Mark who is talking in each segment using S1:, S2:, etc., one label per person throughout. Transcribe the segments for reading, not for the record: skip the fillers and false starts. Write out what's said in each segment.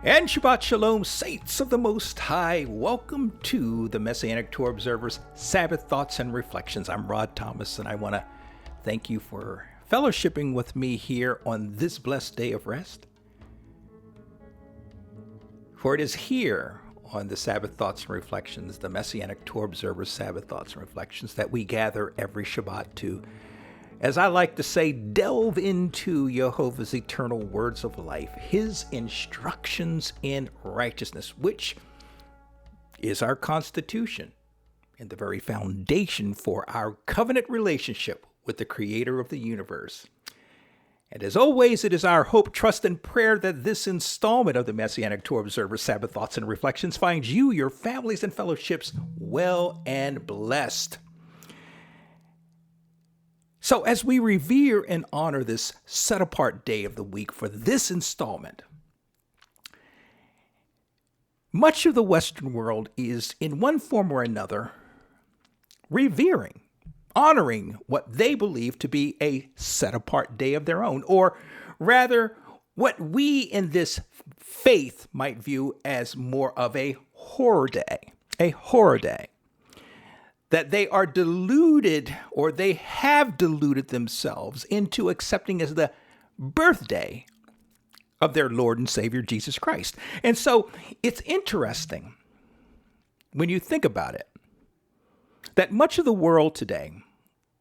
S1: And Shabbat Shalom, saints of the Most High. Welcome to the Messianic Torah Observer's Sabbath Thoughts and Reflections. I'm Rod Thomas, and I want to thank you for fellowshipping with me here on this blessed day of rest. For it is here on the Sabbath Thoughts and Reflections, the Messianic Torah Observer's Sabbath Thoughts and Reflections, that we gather every Shabbat to, as I like to say, delve into Yehovah's eternal words of life, his instructions in righteousness, which is our constitution and the very foundation for our covenant relationship with the creator of the universe. And as always, it is our hope, trust, and prayer that this installment of the Messianic Torah Observer Sabbath Thoughts and Reflections finds you, your families, and fellowships well and blessed. So as we revere and honor this set-apart day of the week for this installment, much of the Western world is, in one form or another, revering, honoring what they believe to be a set-apart day of their own, or rather, what we in this faith might view as more of a horror day, that they are deluded, or they have deluded themselves into accepting as the birthday of their Lord and Savior Jesus Christ. And so it's interesting when you think about it, that much of the world today,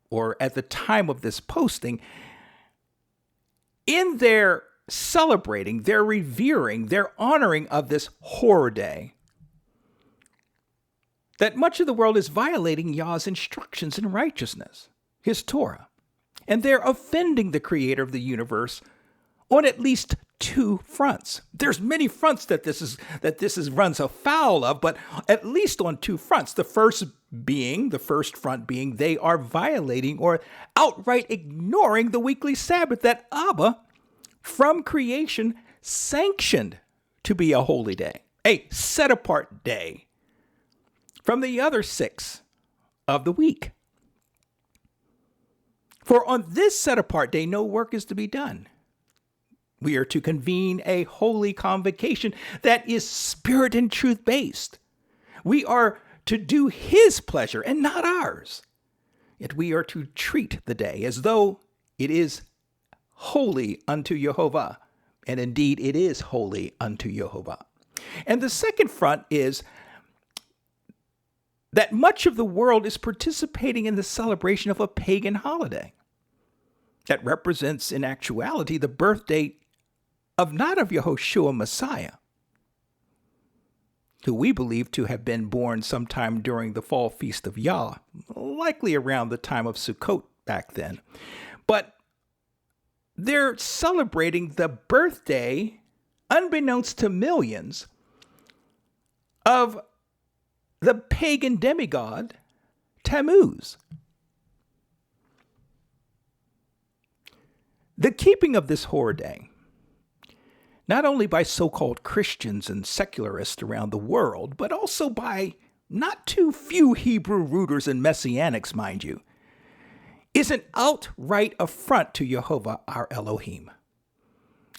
S1: or at the time of this posting, in their celebrating, their revering, their honoring of this horror day, that much of the world is violating Yah's instructions in righteousness, his Torah, and they're offending the creator of the universe on at least two fronts. There's many fronts that this runs afoul of, but at least on two fronts. The first front being they are violating or outright ignoring the weekly Sabbath that Abba, from creation, sanctioned to be a holy day, a set-apart day from the other 6 of the week. For on this set-apart day, no work is to be done. We are to convene a holy convocation that is spirit and truth based. We are to do his pleasure and not ours. Yet we are to treat the day as though it is holy unto Yehovah. And indeed, it is holy unto Yehovah. And the second front is that much of the world is participating in the celebration of a pagan holiday that represents, in actuality, the birthday not of Yehoshua Messiah, who we believe to have been born sometime during the fall feast of Yah, likely around the time of Sukkot back then. But they're celebrating the birthday, unbeknownst to millions, of the pagan demigod Tammuz. The keeping of this horror day, not only by so-called Christians and secularists around the world, but also by not too few Hebrew rooters and messianics, mind you, is an outright affront to Yehovah our Elohim.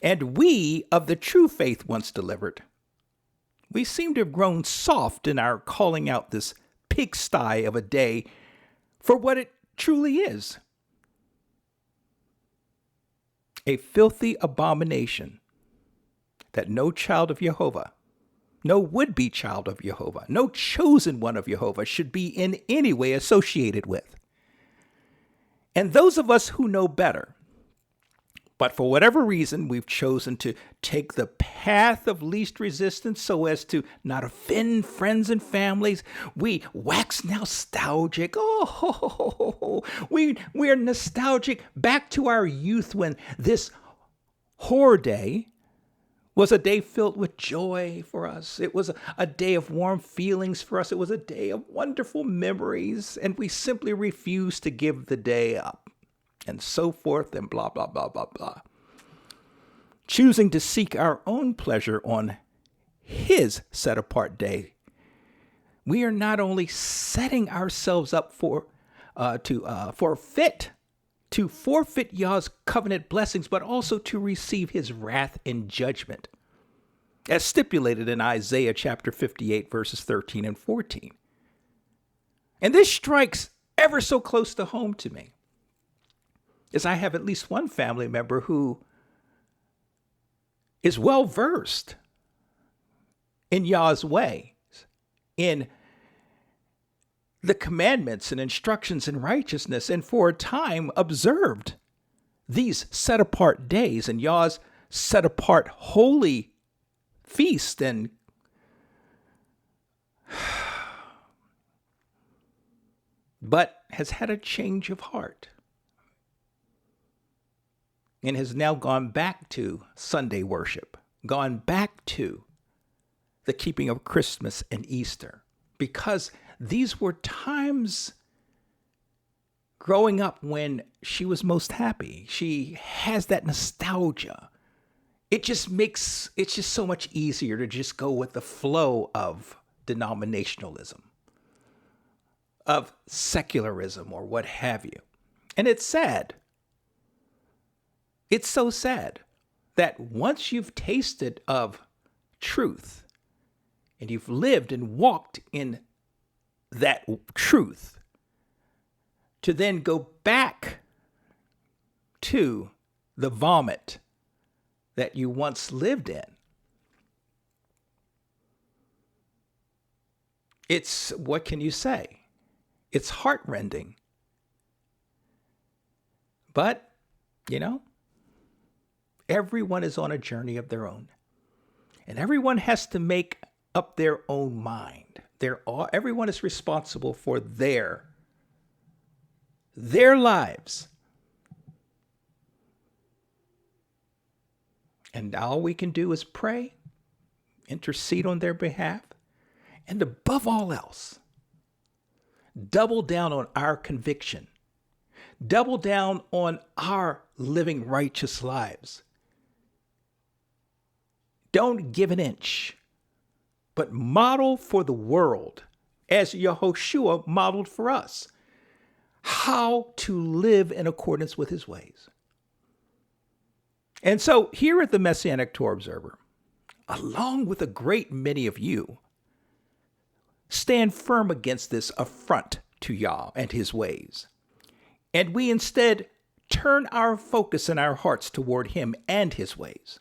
S1: And we of the true faith once delivered, we seem to have grown soft in our calling out this pigsty of a day for what it truly is. A filthy abomination that no child of Yehovah, no would-be child of Yehovah, no chosen one of Yehovah should be in any way associated with. And those of us who know better, but for whatever reason, we've chosen to take the path of least resistance so as to not offend friends and families. We wax nostalgic. We are nostalgic back to our youth when this horror day was a day filled with joy for us. It was a day of warm feelings for us. It was a day of wonderful memories, and we simply refused to give the day up. And so forth and blah, blah, blah, blah, blah. Choosing to seek our own pleasure on his set-apart day, we are not only setting ourselves up to forfeit Yah's covenant blessings, but also to receive his wrath and judgment. as stipulated in Isaiah chapter 58, verses 13 and 14. And this strikes ever so close to home to me, as I have at least one family member who is well versed in Yah's ways, in the commandments and instructions in righteousness, and for a time observed these set apart days and Yah's set apart holy feast, and but has had a change of heart and has now gone back to Sunday worship, gone back to the keeping of Christmas and Easter, because these were times growing up when she was most happy. She has that nostalgia. It's just so much easier to just go with the flow of denominationalism, of secularism, or what have you. And it's sad. It's so sad that once you've tasted of truth and you've lived and walked in that truth, to then go back to the vomit that you once lived in. It's, what can you say? It's heartrending. But, everyone is on a journey of their own. And everyone has to make up their own mind. Everyone is responsible for their lives. And all we can do is pray, intercede on their behalf, and above all else, double down on our conviction, double down on our living righteous lives. Don't give an inch, but model for the world, as Yehoshua modeled for us, how to live in accordance with his ways. And so here at the Messianic Torah Observer, along with a great many of you, stand firm against this affront to Yah and his ways. And we instead turn our focus and our hearts toward him and his ways.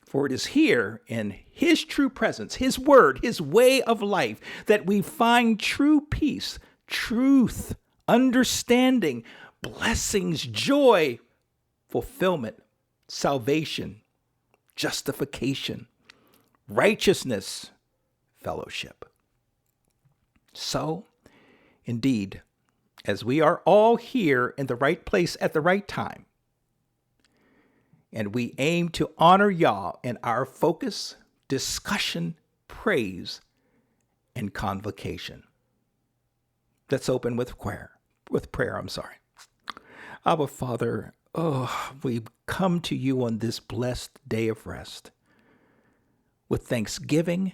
S1: For it is here in his true presence, his word, his way of life, that we find true peace, truth, understanding, blessings, joy, fulfillment, salvation, justification, righteousness, fellowship. So, indeed, as we are all here in the right place at the right time, and we aim to honor Yah in our focus, discussion, praise, and convocation. Let's open with prayer. Abba, Father, we come to you on this blessed day of rest with thanksgiving,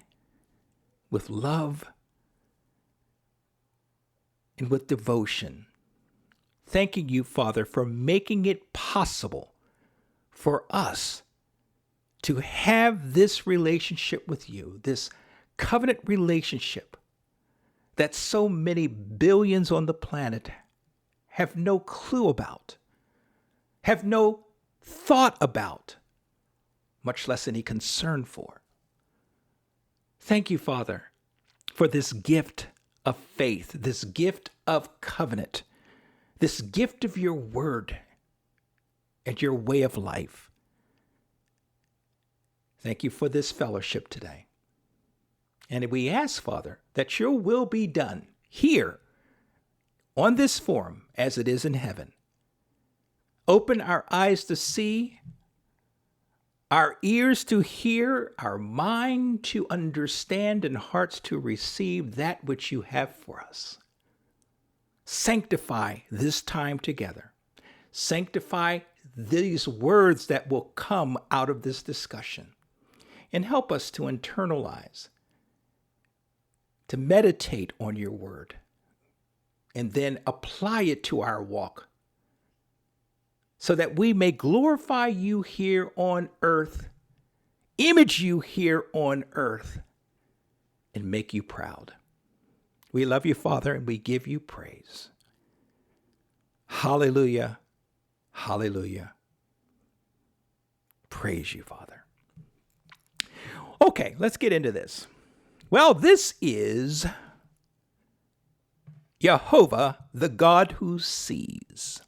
S1: with love, and with devotion. Thanking you, Father, for making it possible for us to have this relationship with you, this covenant relationship that so many billions on the planet have no clue about, have no thought about, much less any concern for. Thank you, Father, for this gift of faith, this gift of covenant, this gift of your word and your way of life. Thank you for this fellowship today. And we ask, Father, that your will be done here on this forum as it is in heaven. Open our eyes to see, our ears to hear, our mind to understand, and hearts to receive that which you have for us. Sanctify this time together. Sanctify these words that will come out of this discussion. And help us to internalize, to meditate on your word, and then apply it to our walk, so that we may glorify you here on earth image you here on earth and make you proud. We love you, Father, and we give you praise. Hallelujah. Hallelujah. Praise you, Father. Okay, let's get into this. Well, this is Yehovah-The God Who Sees.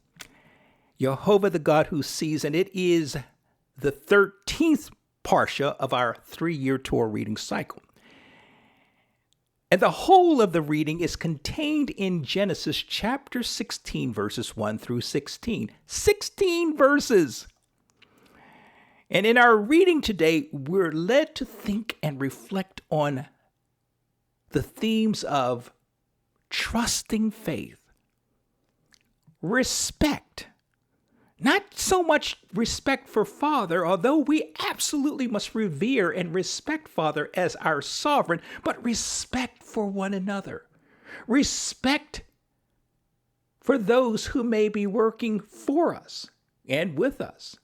S1: Yehovah-The God Who Sees, and it is the 13th parsha of our 3-year Torah reading cycle. And the whole of the reading is contained in Genesis chapter 16, verses 1 through 16. 16 verses! And in our reading today, we're led to think and reflect on the themes of trusting faith, respect, not so much respect for Father, although we absolutely must revere and respect Father as our sovereign, but respect for one another, respect for those who may be working for us and with us,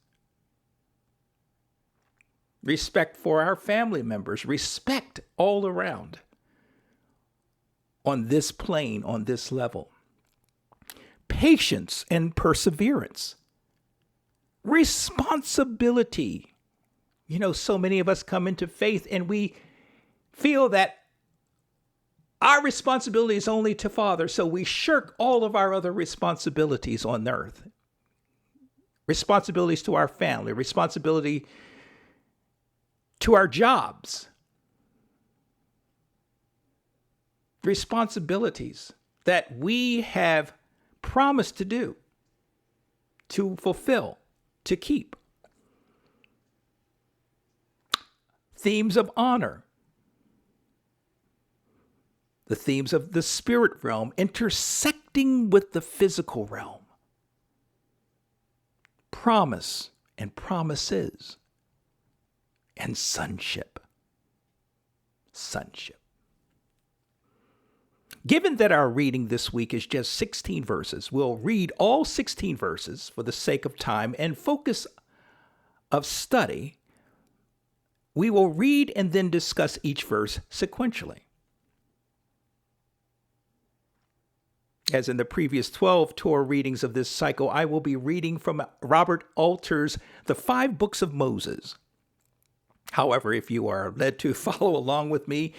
S1: respect for our family members, respect all around on this plane, on this level, patience and perseverance, responsibility. You know, so many of us come into faith and we feel that our responsibility is only to Father, so we shirk all of our other responsibilities on earth. Responsibilities to our family, responsibility to our jobs, responsibilities that we have promised to do, to fulfill, to keep. Themes of honor. The themes of the spirit realm intersecting with the physical realm. Promise and promises. And sonship. Sonship. Given that our reading this week is just 16 verses, we'll read all 16 verses for the sake of time and focus of study. We will read and then discuss each verse sequentially. As in the previous 12 Torah readings of this cycle, I will be reading from Robert Alter's The 5 Books of Moses. However, if you are led to follow along with me,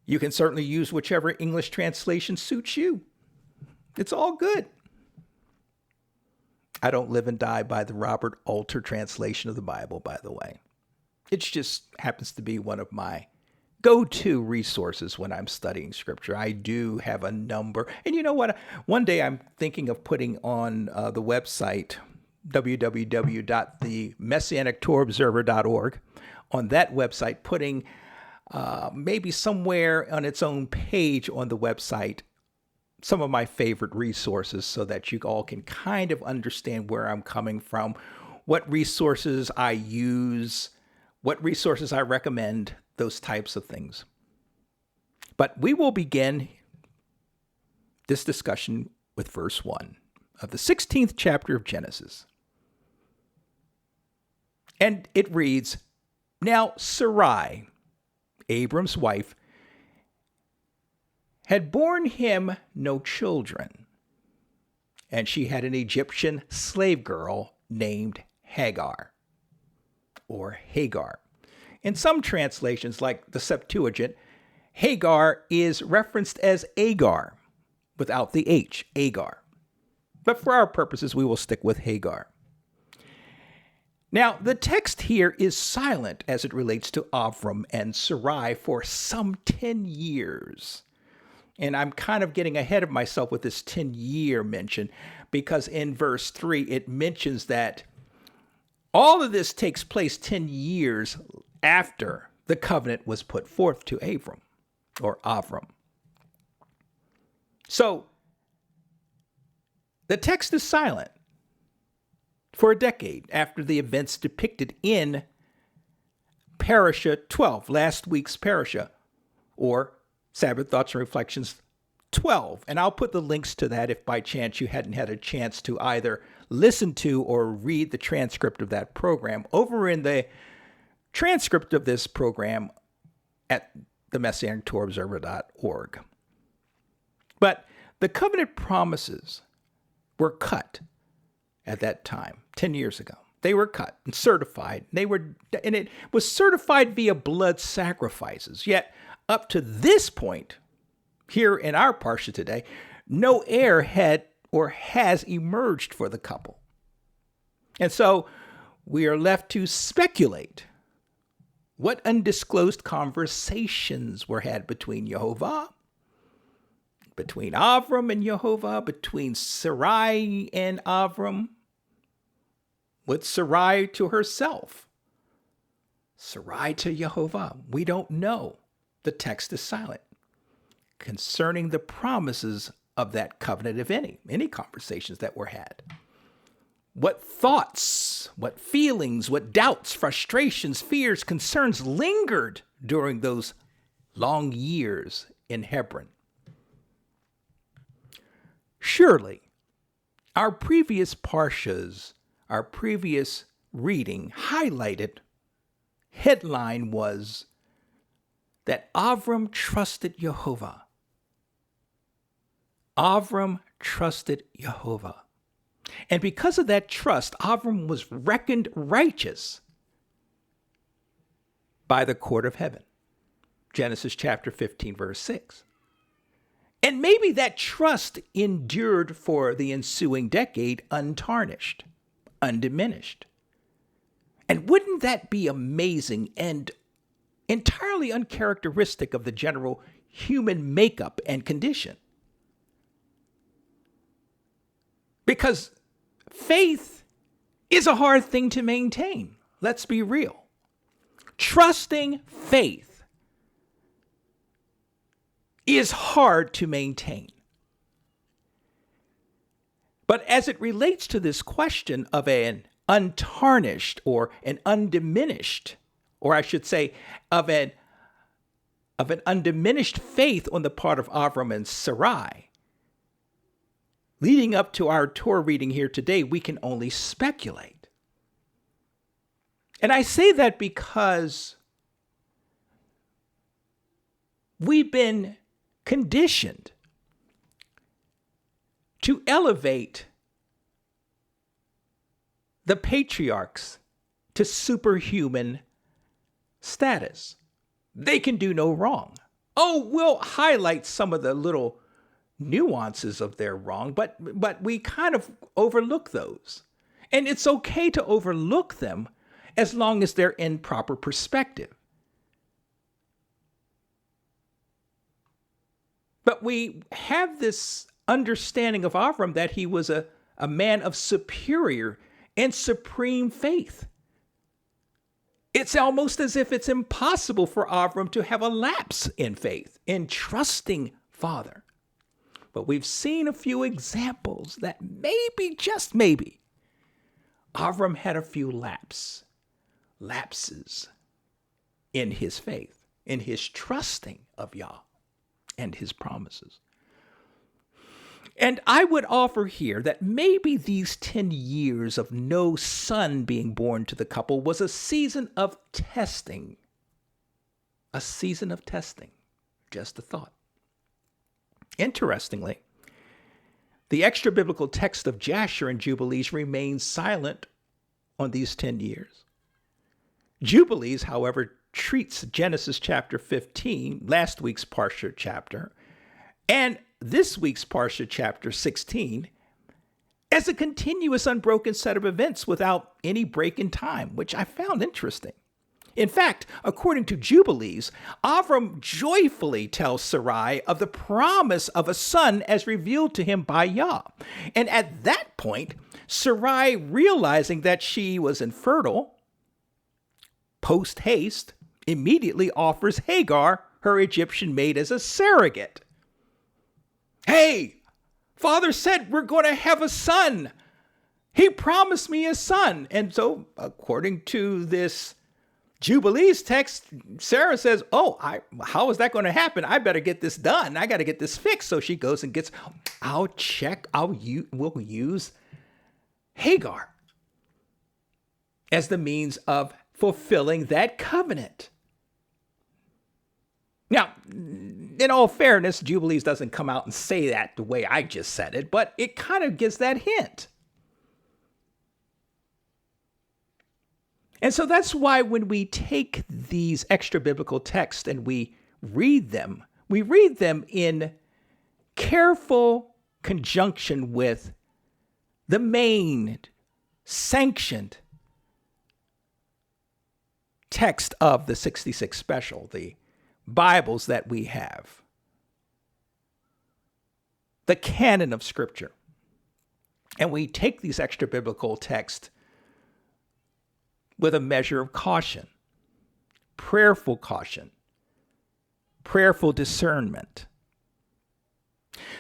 S1: you can certainly use whichever English translation suits you. It's all good. I don't live and die by the Robert Alter translation of the Bible, by the way. It just happens to be one of my go-to resources when I'm studying scripture. I do have a number. And you know what? One day I'm thinking of putting on the website, www.themessianictorahobserver.org. On that website, putting maybe somewhere on its own page on the website, some of my favorite resources so that you all can kind of understand where I'm coming from, what resources I use, what resources I recommend, those types of things. But we will begin this discussion with verse 1 of the 16th chapter of Genesis. And it reads, "Now Sarai, Abram's wife, had borne him no children, and she had an Egyptian slave girl named Hagar, or Hagar. In some translations, like the Septuagint, Hagar is referenced as Agar, without the H, Agar. But for our purposes, we will stick with Hagar. Now, the text here is silent as it relates to Avram and Sarai for some 10 years. And I'm kind of getting ahead of myself with this 10-year mention, because in verse 3, it mentions that all of this takes place 10 years after the covenant was put forth to Abram, or Avram. So, the text is silent for a decade after the events depicted in Parasha 12, last week's Parasha, or Sabbath Thoughts and Reflections 12. And I'll put the links to that if by chance you hadn't had a chance to either listen to or read the transcript of that program over in the transcript of this program at the MessianicTorahObserver.org. But the covenant promises were cut at that time, 10 years ago. They were cut and certified. And it was certified via blood sacrifices. Yet, up to this point, here in our parsha today, no heir had or has emerged for the couple. And so we are left to speculate what undisclosed conversations were had between Yehovah, between Avram and Yehovah, between Sarai and Avram, with Sarai to herself, Sarai to Yehovah. We don't know. The text is silent concerning the promises of that covenant, if any conversations that were had. What thoughts, what feelings, what doubts, frustrations, fears, concerns lingered during those long years in Hebron. Surely, our previous parshas, our previous reading highlighted, headline was that Avram trusted Yehovah. Avram trusted Yehovah. And because of that trust, Avram was reckoned righteous by the court of heaven. Genesis chapter 15, verse 6. And maybe that trust endured for the ensuing decade untarnished, undiminished. And wouldn't that be amazing and entirely uncharacteristic of the general human makeup and condition? Because faith is a hard thing to maintain. Let's be real. Trusting faith is hard to maintain. But as it relates to this question of an untarnished or an undiminished, or I should say of an undiminished faith on the part of Avram and Sarai, leading up to our Torah reading here today, we can only speculate. And I say that because we've been conditioned to elevate the patriarchs to superhuman status. They can do no wrong. Oh, we'll highlight some of the little nuances of their wrong, but we kind of overlook those. And it's okay to overlook them as long as they're in proper perspective. But we have this understanding of Avram that he was a man of superior and supreme faith. It's almost as if it's impossible for Avram to have a lapse in faith, in trusting Father. But we've seen a few examples that maybe, just maybe, Avram had a few lapses in his faith, in his trusting of Yah and his promises. And I would offer here that maybe these 10 years of no son being born to the couple was a season of testing. A season of testing. Just a thought. Interestingly, the extra-biblical text of Jasher and Jubilees remains silent on these 10 years. Jubilees, however, treats Genesis chapter 15, last week's Parsha chapter, and this week's Parsha chapter 16, as a continuous unbroken set of events without any break in time, which I found interesting. In fact, according to Jubilees, Avram joyfully tells Sarai of the promise of a son as revealed to him by Yah. And at that point, Sarai, realizing that she was infertile, post haste, immediately offers Hagar, her Egyptian maid, as a surrogate. Hey, Father said we're going to have a son. He promised me a son. And so, according to this Jubilees text, Sarah says, how is that going to happen? I better get this done. I got to get this fixed. So she goes and we'll use Hagar as the means of fulfilling that covenant. Now, in all fairness, Jubilees doesn't come out and say that the way I just said it, but it kind of gives that hint. And so that's why when we take these extra biblical texts and we read them in careful conjunction with the main sanctioned text of the 66 special, the Bibles that we have, the canon of Scripture. And we take these extra biblical texts with a measure of caution, prayerful discernment.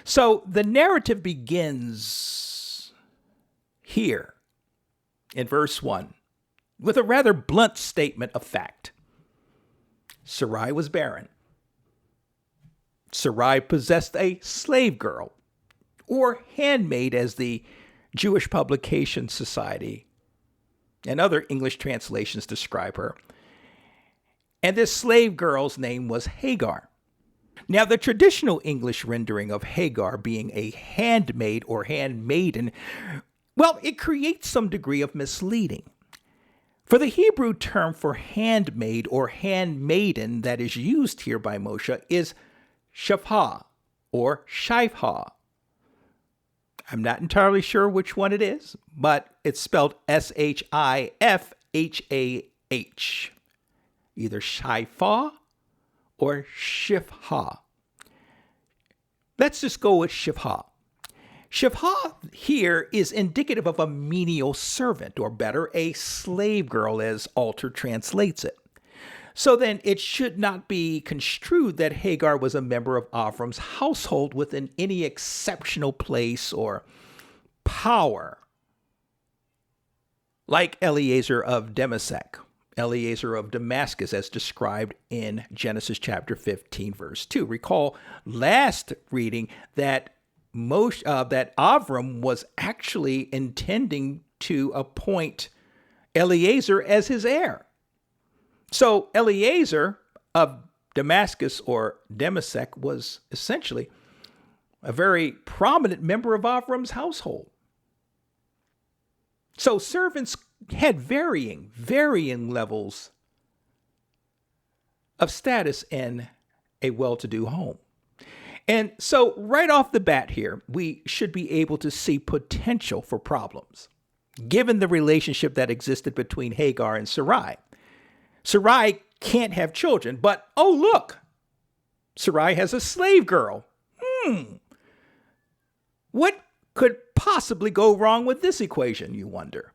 S1: So the narrative begins here in verse 1 with a rather blunt statement of fact. Sarai was barren. Sarai possessed a slave girl, or handmaid as the Jewish Publication Society and other English translations describe her. And this slave girl's name was Hagar. Now, the traditional English rendering of Hagar being a handmaid or handmaiden, well, it creates some degree of misleading. For the Hebrew term for handmaid or handmaiden that is used here by Moshe is shafha or shifha. I'm not entirely sure which one it is, but it's spelled Shifhah. Either shifha or shifha. Let's just go with shifha. Shifha here is indicative of a menial servant, or better, a slave girl, as Alter translates it. So then it should not be construed that Hagar was a member of Avram's household within any exceptional place or power, like Eliezer of Damascus, as described in Genesis chapter 15, verse 2. Recall last reading that that Avram was actually intending to appoint Eliezer as his heir. So Eliezer of Damascus or Damascus was essentially a very prominent member of Avram's household. So servants had varying levels of status in a well-to-do home. And so right off the bat here, we should be able to see potential for problems, given the relationship that existed between Hagar and Sarai. Sarai can't have children, but oh look, Sarai has a slave girl. What could possibly go wrong with this equation, you wonder?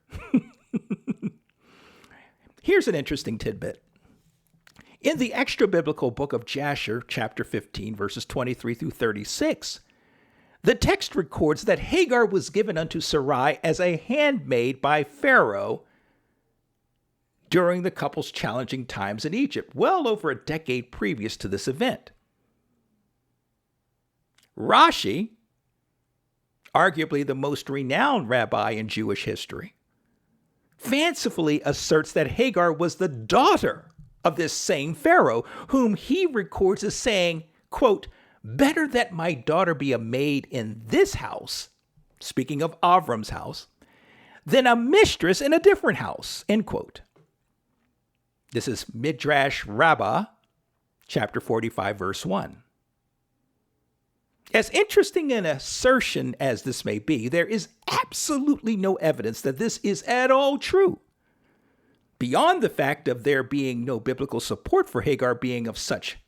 S1: Here's an interesting tidbit. In the extra-biblical book of Jasher, chapter 15, verses 23 through 36, the text records that Hagar was given unto Sarai as a handmaid by Pharaoh during the couple's challenging times in Egypt, well over a decade previous to this event. Rashi, arguably the most renowned rabbi in Jewish history, fancifully asserts that Hagar was the daughter of this same Pharaoh, whom he records as saying, quote, "Better that my daughter be a maid in this house," speaking of Avram's house, "than a mistress in a different house," end quote. This is Midrash Rabbah, chapter 45, verse 1. As interesting an assertion as this may be, there is absolutely no evidence that this is at all true. Beyond the fact of there being no biblical support for Hagar being of such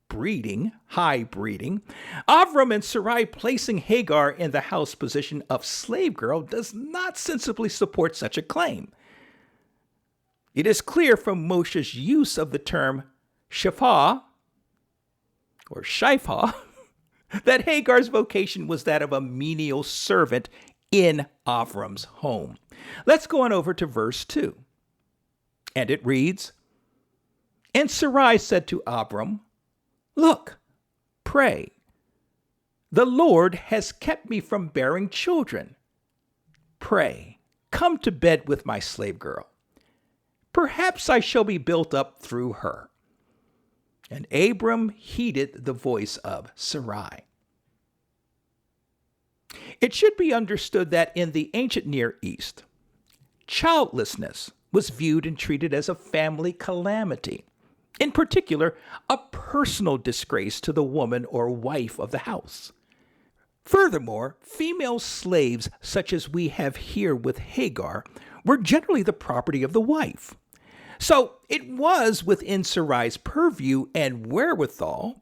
S1: high breeding, Avram and Sarai placing Hagar in the house position of slave girl does not sensibly support such a claim. It is clear from Moshe's use of the term shafah or shifha that Hagar's vocation was that of a menial servant in Avram's home. Let's go on over to verse 2. And it reads, "And Sarai said to Abram, Look, pray. The Lord has kept me from bearing children. Pray, come to bed with my slave girl. Perhaps I shall be built up through her. And Abram heeded the voice of Sarai. It should be understood that in the ancient Near East, childlessness was viewed and treated as a family calamity. In particular, a personal disgrace to the woman or wife of the house. Furthermore, female slaves, such as we have here with Hagar, were generally the property of the wife. So it was within Sarai's purview and wherewithal,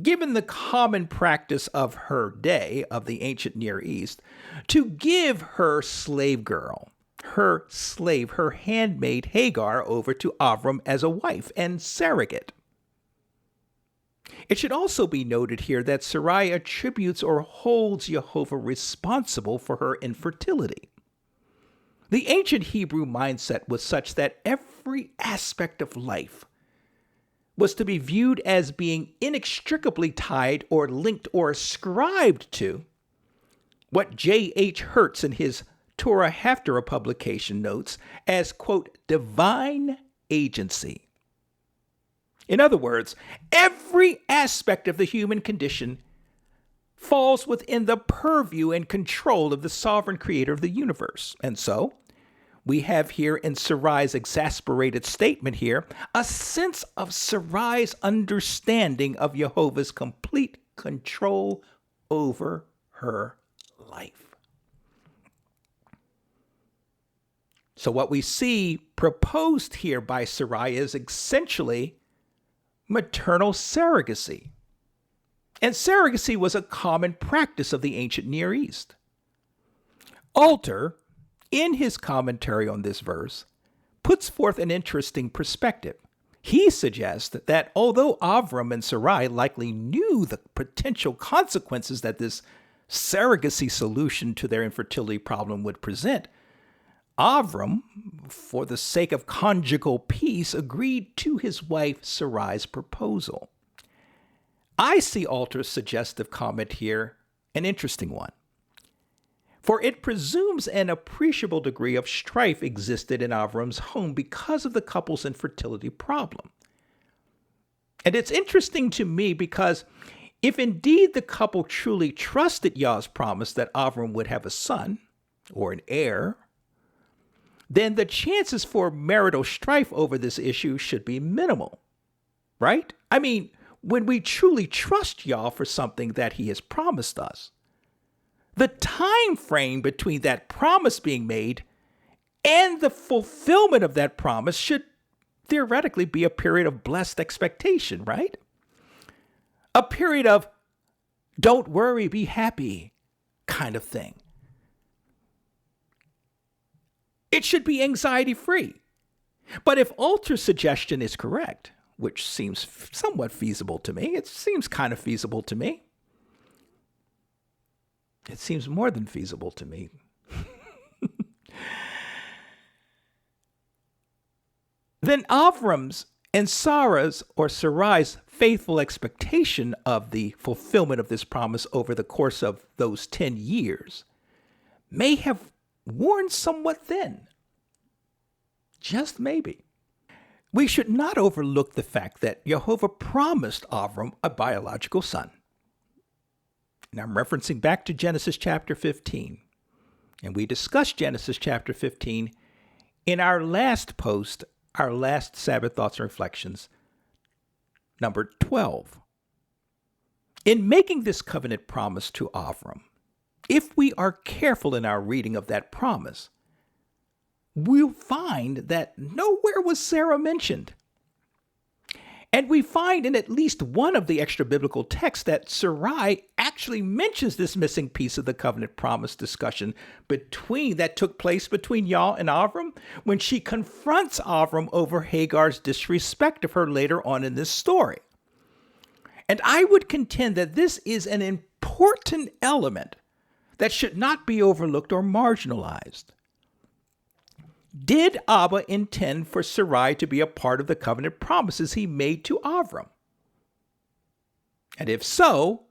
S1: given the common practice of her day, of the ancient Near East, to give her slave girl, her slave, her handmaid Hagar, over to Avram as a wife and surrogate. It should also be noted here that Sarai attributes or holds Yehovah responsible for her infertility. The ancient Hebrew mindset was such that every aspect of life was to be viewed as being inextricably tied or linked or ascribed to what J.H. Hertz in his Torah Haftarah publication notes as, quote, divine agency. In other words, every aspect of the human condition falls within the purview and control of the sovereign creator of the universe. And so, we have here in Sarai's exasperated statement here, a sense of Sarai's understanding of Yehovah's complete control over her life. So what we see proposed here by Sarai is essentially maternal surrogacy. And surrogacy was a common practice of the ancient Near East. Alter, in his commentary on this verse, puts forth an interesting perspective. He suggests that although Avram and Sarai likely knew the potential consequences that this surrogacy solution to their infertility problem would present, Avram, for the sake of conjugal peace, agreed to his wife Sarai's proposal. I see Alter's suggestive comment here an interesting one, for it presumes an appreciable degree of strife existed in Avram's home because of the couple's infertility problem. And it's interesting to me because if indeed the couple truly trusted Yah's promise that Avram would have a son or an heir, then the chances for marital strife over this issue should be minimal, right? I mean, when we truly trust Yah for something that he has promised us, the time frame between that promise being made and the fulfillment of that promise should theoretically be a period of blessed expectation, right? A period of don't worry, be happy kind of thing. It should be anxiety-free. But if Alter's suggestion is correct, which seems somewhat feasible to me, it seems kind of feasible to me. It seems more than feasible to me. Then Avram's and Sarah's or Sarai's faithful expectation of the fulfillment of this promise over the course of those 10 years may have worn somewhat thin. Just maybe. We should not overlook the fact that Yehovah promised Avram a biological son. And I'm referencing back to Genesis chapter 15. And we discussed Genesis chapter 15 in our last post, our last Sabbath Thoughts and Reflections, number 12. In making this covenant promise to Avram, if we are careful in our reading of that promise, we'll find that nowhere was Sarah mentioned. And we find in at least one of the extra biblical texts that Sarai actually mentions this missing piece of the covenant promise discussion that took place between Yah and Avram when she confronts Avram over Hagar's disrespect of her later on in this story. And I would contend that this is an important element that should not be overlooked or marginalized. Did Abba intend for Sarai to be a part of the covenant promises he made to Avram? And if so,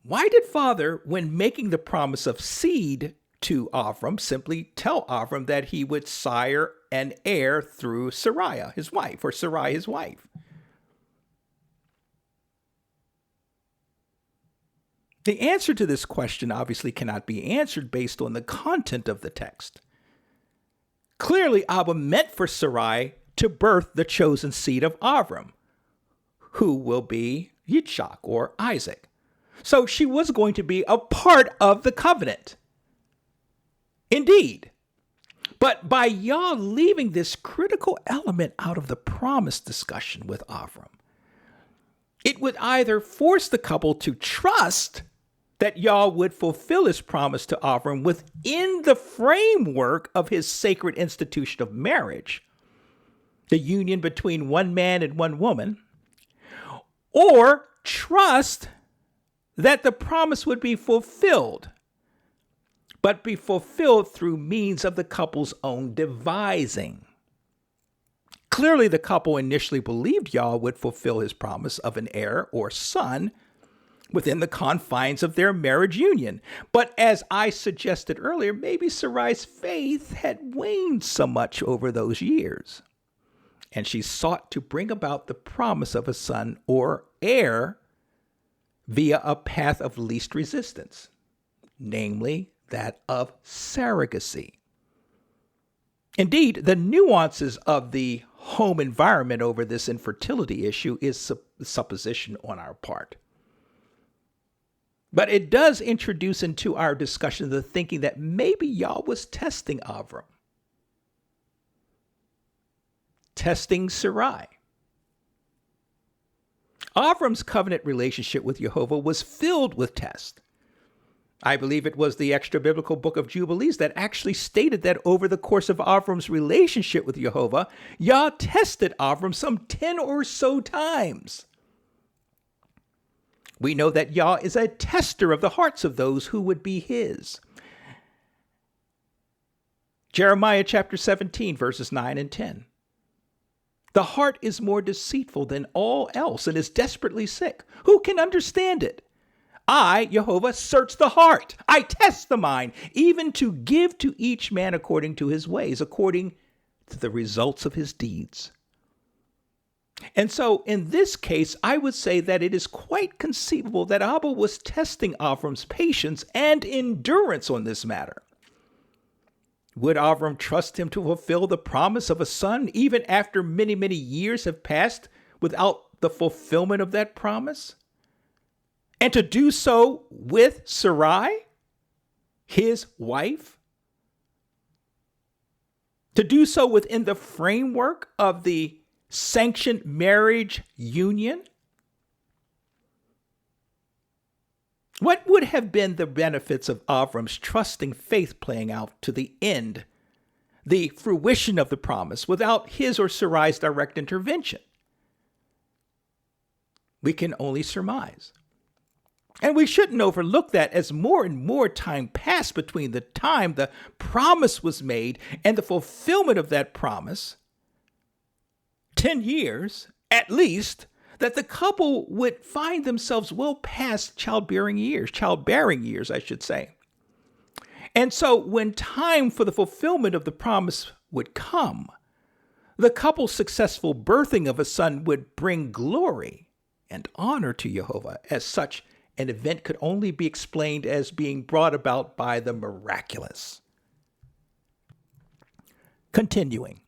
S1: why did Father, when making the promise of seed to Avram, simply tell Avram that he would sire an heir through Sarai, his wife, or Sarai, his wife. The answer to this question obviously cannot be answered based on the content of the text. Clearly, Abba meant for Sarai to birth the chosen seed of Avram, who will be Yitzchak or Isaac. So she was going to be a part of the covenant. Indeed. But by Yah leaving this critical element out of the promise discussion with Avram, it would either force the couple to trust that Yah would fulfill his promise to Avram within the framework of his sacred institution of marriage, the union between one man and one woman, or trust that the promise would be fulfilled, but be fulfilled through means of the couple's own devising. Clearly, the couple initially believed Yah would fulfill his promise of an heir or son within the confines of their marriage union. But as I suggested earlier, maybe Sarai's faith had waned so much over those years, and she sought to bring about the promise of a son or heir via a path of least resistance, namely that of surrogacy. Indeed, the nuances of the home environment over this infertility issue is supposition on our part. But it does introduce into our discussion the thinking that maybe Yah was testing Avram, testing Sarai. Avram's covenant relationship with Yehovah was filled with tests. I believe it was the extra-biblical book of Jubilees that actually stated that over the course of Avram's relationship with Yehovah, Yah tested Avram some 10 or so times. We know that Yah is a tester of the hearts of those who would be his. Jeremiah chapter 17, verses 9 and 10. The heart is more deceitful than all else and is desperately sick. Who can understand it? I, Yehovah, search the heart. I test the mind, even to give to each man according to his ways, according to the results of his deeds. And so in this case, I would say that it is quite conceivable that Abba was testing Avram's patience and endurance on this matter. Would Avram trust him to fulfill the promise of a son even after many, many years have passed without the fulfillment of that promise? And to do so with Sarai, his wife? To do so within the framework of the sanctioned marriage union? What would have been the benefits of Avram's trusting faith playing out to the end, the fruition of the promise, without his or Sarai's direct intervention? We can only surmise. And we shouldn't overlook that as more and more time passed between the time the promise was made and the fulfillment of that promise, 10 years at least, that the couple would find themselves well past childbearing years, I should say. And so when time for the fulfillment of the promise would come, the couple's successful birthing of a son would bring glory and honor to Yehovah. As such, an event could only be explained as being brought about by the miraculous. Continuing.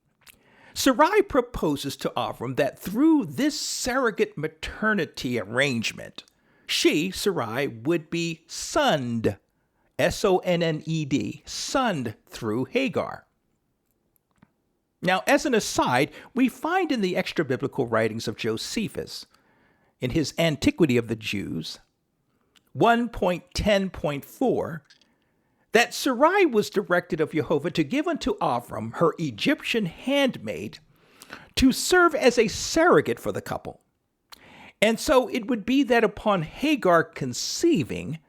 S1: Sarai proposes to Avram that through this surrogate maternity arrangement, she, Sarai, would be sonned, S-O-N-N-E-D, sonned through Hagar. Now, as an aside, we find in the extra-biblical writings of Josephus, in his Antiquity of the Jews, 1.10.4, that Sarai was directed of Yehovah to give unto Avram her Egyptian handmaid to serve as a surrogate for the couple. And so it would be that upon Hagar conceiving,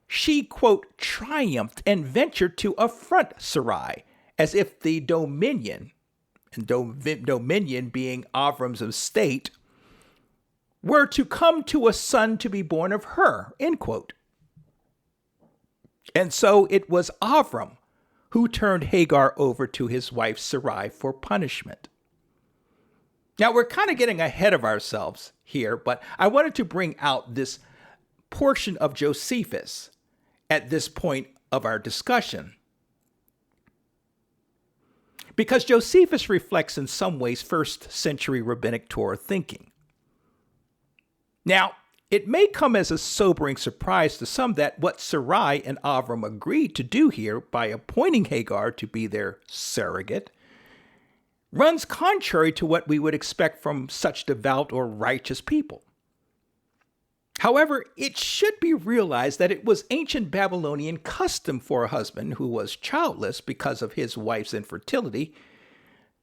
S1: she, quote, triumphed and ventured to affront Sarai, as if the dominion, and dominion being Avram's estate, were to come to a son to be born of her, end quote. And so it was Avram who turned Hagar over to his wife Sarai for punishment. Now, we're kind of getting ahead of ourselves here, but I wanted to bring out this portion of Josephus at this point of our discussion, because Josephus reflects in some ways first century rabbinic Torah thinking. Now, it may come as a sobering surprise to some that what Sarai and Avram agreed to do here by appointing Hagar to be their surrogate runs contrary to what we would expect from such devout or righteous people. However, it should be realized that it was ancient Babylonian custom for a husband who was childless because of his wife's infertility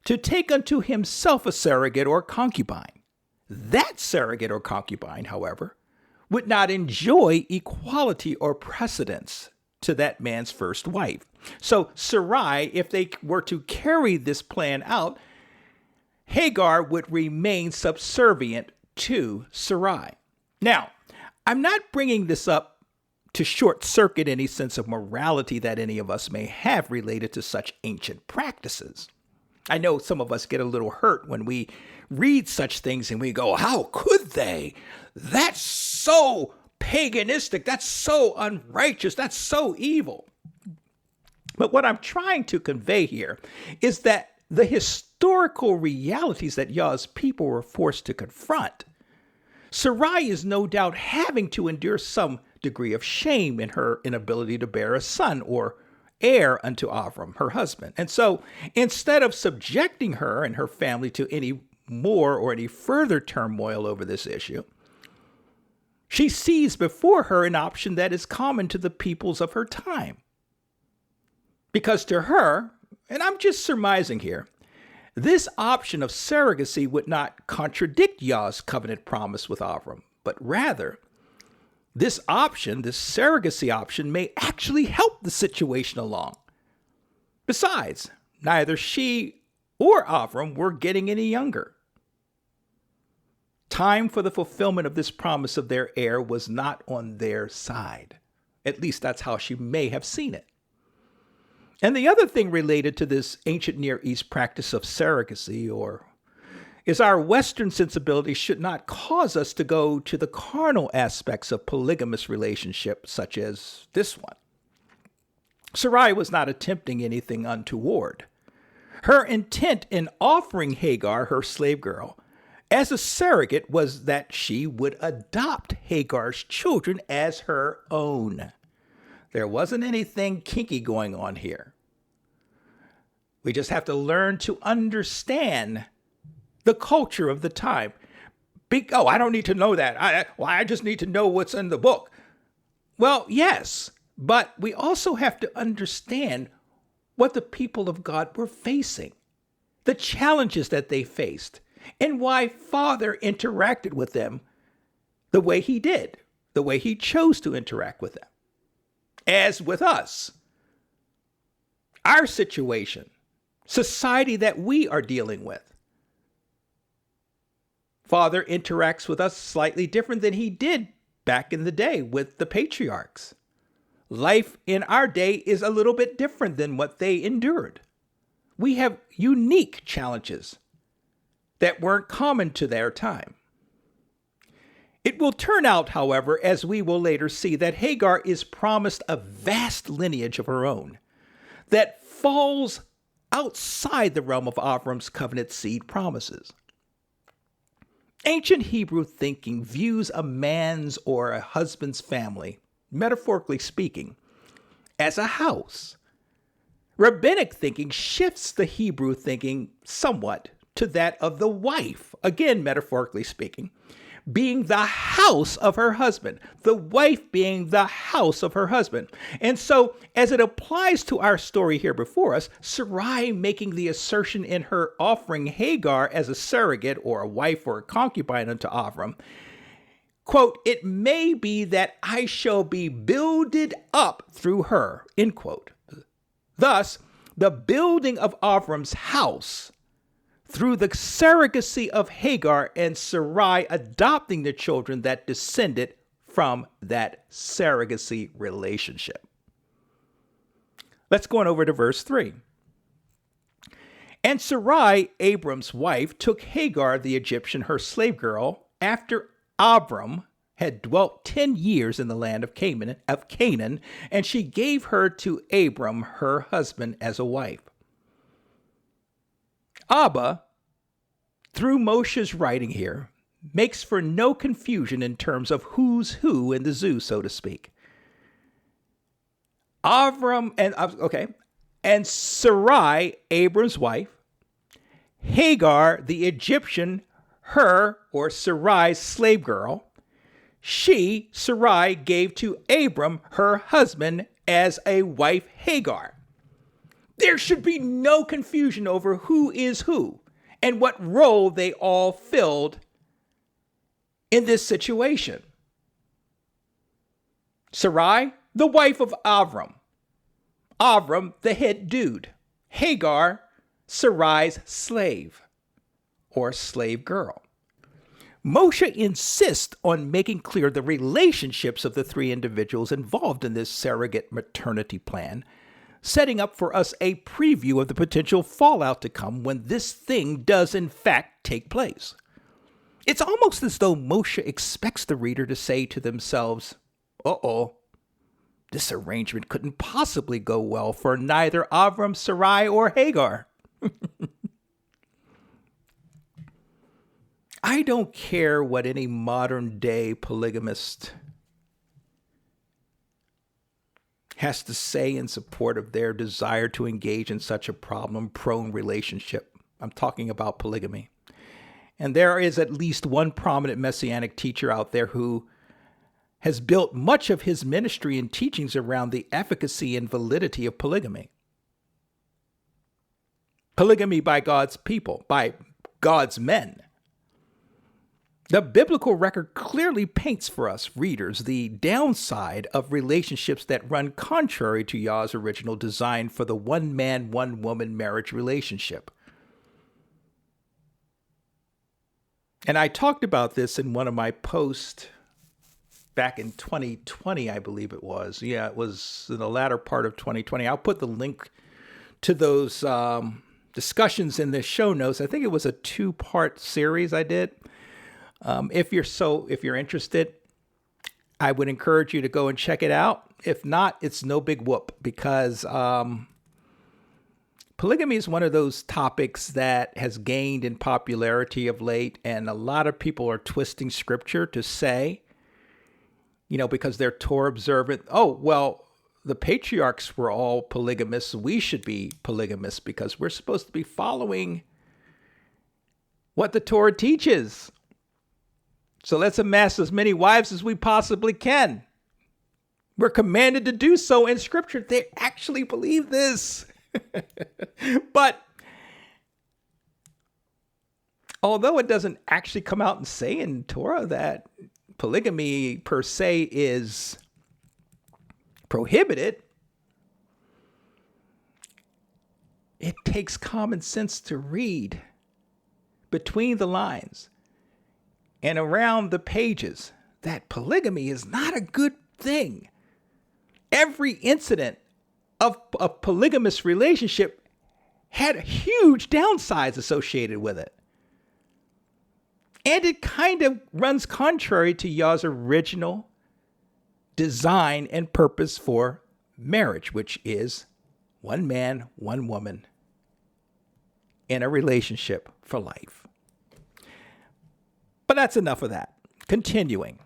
S1: to take unto himself a surrogate or concubine. That surrogate or concubine, however, would not enjoy equality or precedence to that man's first wife. So Sarai, if they were to carry this plan out, Hagar would remain subservient to Sarai. Now, I'm not bringing this up to short circuit any sense of morality that any of us may have related to such ancient practices. I know some of us get a little hurt when we read such things and we go, how could they? That's so paganistic. That's so unrighteous. That's so evil. But what I'm trying to convey here is that the historical realities that Yah's people were forced to confront, Sarai is no doubt having to endure some degree of shame in her inability to bear a son or heir unto Avram, her husband. And so instead of subjecting her and her family to any more or any further turmoil over this issue, she sees before her an option that is common to the peoples of her time. Because to her, and I'm just surmising here, this option of surrogacy would not contradict Yah's covenant promise with Avram, but rather, this option, this surrogacy option, may actually help the situation along. Besides, neither she or Avram were getting any younger. Time for the fulfillment of this promise of their heir was not on their side. At least that's how she may have seen it. And the other thing related to this ancient Near East practice of surrogacy is our Western sensibility should not cause us to go to the carnal aspects of polygamous relationships such as this one. Sarai was not attempting anything untoward. Her intent in offering Hagar, her slave girl, as a surrogate was that she would adopt Hagar's children as her own. There wasn't anything kinky going on here. We just have to learn to understand the culture of the time. I don't need to know that. I just need to know what's in the book. Well, yes, but we also have to understand what the people of God were facing, the challenges that they faced, and why Father interacted with them the way he did, the way he chose to interact with them. As with us, our situation, society that we are dealing with, Father interacts with us slightly different than he did back in the day with the patriarchs. Life in our day is a little bit different than what they endured. We have unique challenges that weren't common to their time. It will turn out, however, as we will later see, that Hagar is promised a vast lineage of her own that falls outside the realm of Avram's covenant seed promises. Ancient Hebrew thinking views a man's or a husband's family, metaphorically speaking, as a house. Rabbinic thinking shifts the Hebrew thinking somewhat to that of the wife, again, metaphorically speaking, being the house of her husband, the wife being the house of her husband. And so, as it applies to our story here before us, Sarai making the assertion in her offering Hagar as a surrogate or a wife or a concubine unto Avram, quote, "It may be that I shall be builded up through her," end quote. Thus, the building of Avram's house through the surrogacy of Hagar and Sarai adopting the children that descended from that surrogacy relationship. Let's go on over to verse 3. And Sarai, Abram's wife, took Hagar the Egyptian, her slave girl, after Abram had dwelt 10 years in the land of Canaan, and she gave her to Abram, her husband, as a wife. Abba, through Moshe's writing here, makes for no confusion in terms of who's who in the zoo, so to speak. And Sarai, Abram's wife, Hagar, the Egyptian, her or Sarai's slave girl, she, Sarai, gave to Abram, her husband, as a wife Hagar. There should be no confusion over who is who and what role they all filled in this situation. Sarai, the wife of Avram. Avram, the head dude. Hagar, Sarai's slave or slave girl. Moshe insists on making clear the relationships of the three individuals involved in this surrogate maternity plan, setting up for us a preview of the potential fallout to come when this thing does in fact take place. It's almost as though Moshe expects the reader to say to themselves, uh-oh, this arrangement couldn't possibly go well for neither Avram, Sarai, or Hagar. I don't care what any modern day polygamist has to say in support of their desire to engage in such a problem-prone relationship. I'm talking about polygamy. And there is at least one prominent Messianic teacher out there who has built much of his ministry and teachings around the efficacy and validity of polygamy. Polygamy by God's people, by God's men. The biblical record clearly paints for us readers the downside of relationships that run contrary to Yah's original design for the one-man, one-woman marriage relationship. And I talked about this in one of my posts back in 2020, I believe it was. Yeah, it was in the latter part of 2020. I'll put the link to those discussions in the show notes. I think it was a 2-part series I did. If you're interested, I would encourage you to go and check it out. If not, it's no big whoop, because polygamy is one of those topics that has gained in popularity of late, and a lot of people are twisting scripture to say, because they're Torah observant, oh, well, the patriarchs were all polygamists, we should be polygamists because we're supposed to be following what the Torah teaches. So let's amass as many wives as we possibly can. We're commanded to do so in Scripture. They actually believe this. But although it doesn't actually come out and say in Torah that polygamy per se is prohibited, it takes common sense to read between the lines and around the pages that polygamy is not a good thing. Every incident of a polygamous relationship had huge downsides associated with it. And it kind of runs contrary to Yah's original design and purpose for marriage, which is one man, one woman in a relationship for life. But that's enough of that. Continuing.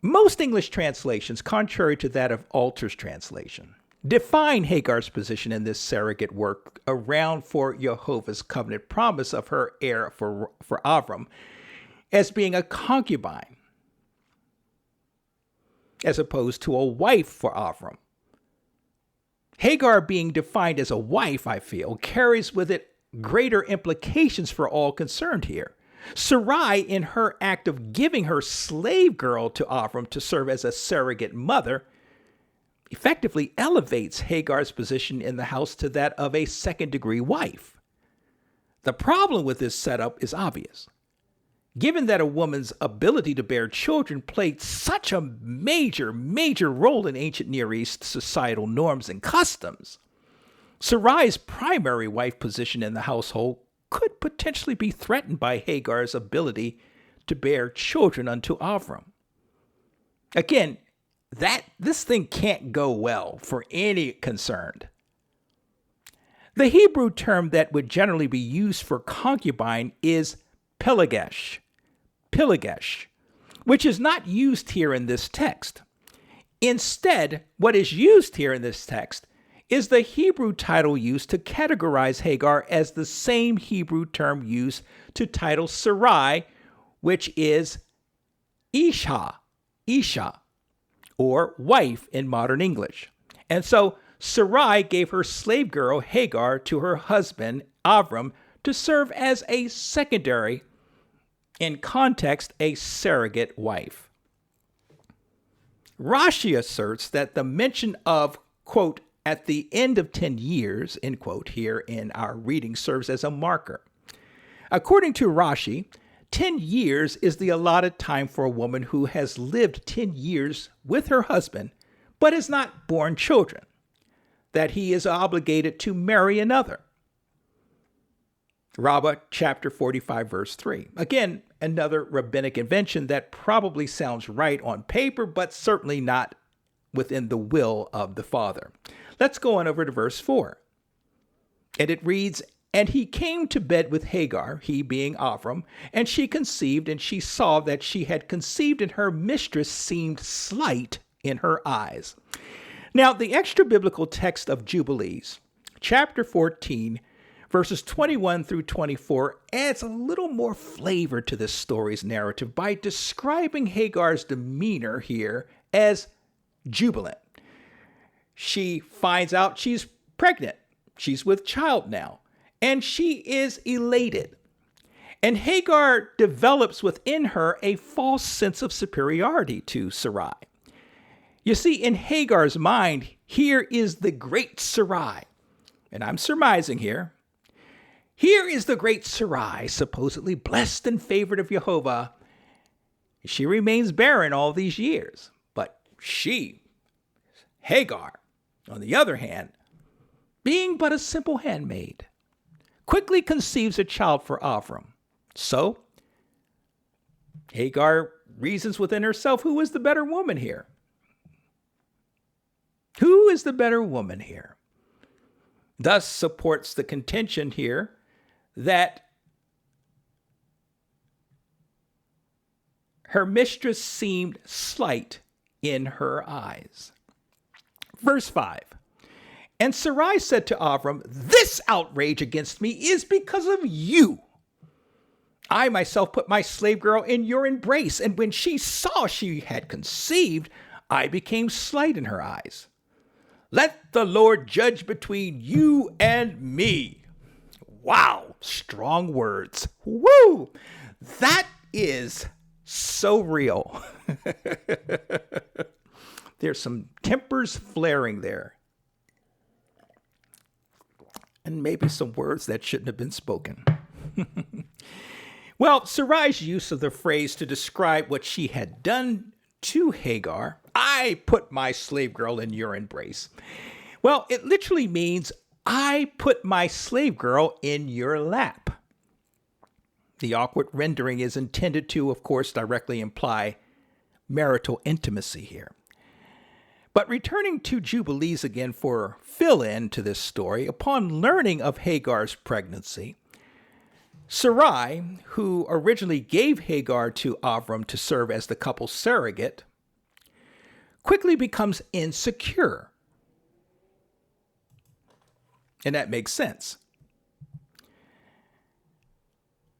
S1: Most English translations, contrary to that of Alter's translation, define Hagar's position in this surrogate work around for Yehovah's covenant promise of her heir for Avram as being a concubine, as opposed to a wife for Avram. Hagar being defined as a wife, I feel, carries with it greater implications for all concerned here. Sarai, in her act of giving her slave girl to Avram to serve as a surrogate mother, effectively elevates Hagar's position in the house to that of a second-degree wife. The problem with this setup is obvious. Given that a woman's ability to bear children played such a major role in ancient Near East societal norms and customs, Sarai's primary wife position in the household could potentially be threatened by Hagar's ability to bear children unto Avram. Again, this thing can't go well for any concerned. The Hebrew term that would generally be used for concubine is pilegesh, which is not used here in this text. Instead, what is used here in this text is the Hebrew title used to categorize Hagar as the same Hebrew term used to title Sarai, which is Isha, or wife in modern English. And so Sarai gave her slave girl Hagar to her husband Avram to serve as a secondary, in context, a surrogate wife. Rashi asserts that the mention of, quote, at the end of 10 years, end quote, here in our reading serves as a marker. According to Rashi, 10 years is the allotted time for a woman who has lived 10 years with her husband, but has not borne children, that he is obligated to marry another. Rabbah chapter 45, verse 3. Again, another rabbinic invention that probably sounds right on paper, but certainly not within the will of the Father. Let's go on over to verse 4. And it reads, and he came to bed with Hagar, he being Avram, and she conceived, and she saw that she had conceived, and her mistress seemed slight in her eyes. Now, the extra biblical text of Jubilees, chapter 14, verses 21 through 24, adds a little more flavor to this story's narrative by describing Hagar's demeanor here as jubilant. She finds out she's pregnant. She's with child now, and she is elated. And Hagar develops within her a false sense of superiority to Sarai. You see, in Hagar's mind, here is the great Sarai, and I'm surmising here. Here is the great Sarai, supposedly blessed and favored of Yehovah. She remains barren all these years, but she, Hagar, on the other hand, being but a simple handmaid, quickly conceives a child for Avram. So, Hagar reasons within herself, who is the better woman here? Who is the better woman here? Thus supports the contention here that her mistress seemed slight in her eyes. Verse 5. And Sarai said to Avram, this outrage against me is because of you. I myself put my slave girl in your embrace, and when she saw she had conceived, I became slight in her eyes. Let the Lord judge between you and me. Wow, strong words. Woo! That is so real. There's some tempers flaring there. And maybe some words that shouldn't have been spoken. Well, Sarai's use of the phrase to describe what she had done to Hagar, I put my slave girl in your embrace. Well, it literally means, I put my slave girl in your lap. The awkward rendering is intended to, of course, directly imply marital intimacy here. But returning to Jubilees again for fill-in to this story, upon learning of Hagar's pregnancy, Sarai, who originally gave Hagar to Avram to serve as the couple's surrogate, quickly becomes insecure. And that makes sense.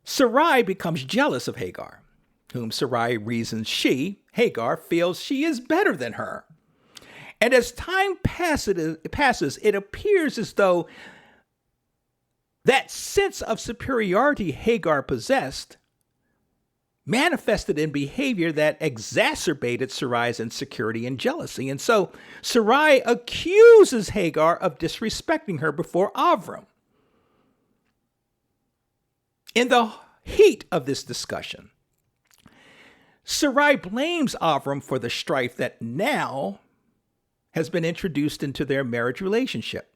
S1: Sarai becomes jealous of Hagar, whom Sarai reasons Hagar, feels she is better than her. And as time passes, it appears as though that sense of superiority Hagar possessed manifested in behavior that exacerbated Sarai's insecurity and jealousy. And so Sarai accuses Hagar of disrespecting her before Avram. In the heat of this discussion, Sarai blames Avram for the strife that now has been introduced into their marriage relationship.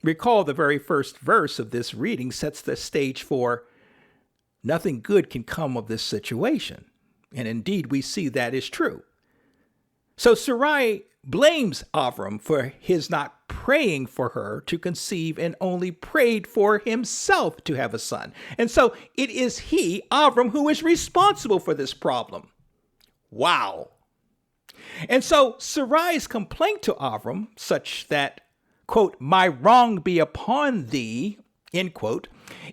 S1: Recall the very first verse of this reading sets the stage for nothing good can come of this situation. And indeed, we see that is true. So Sarai blames Avram for his not praying for her to conceive and only prayed for himself to have a son. And so it is he, Avram, who is responsible for this problem. Wow. And so Sarai's complaint to Avram, such that, quote, my wrong be upon thee, end quote,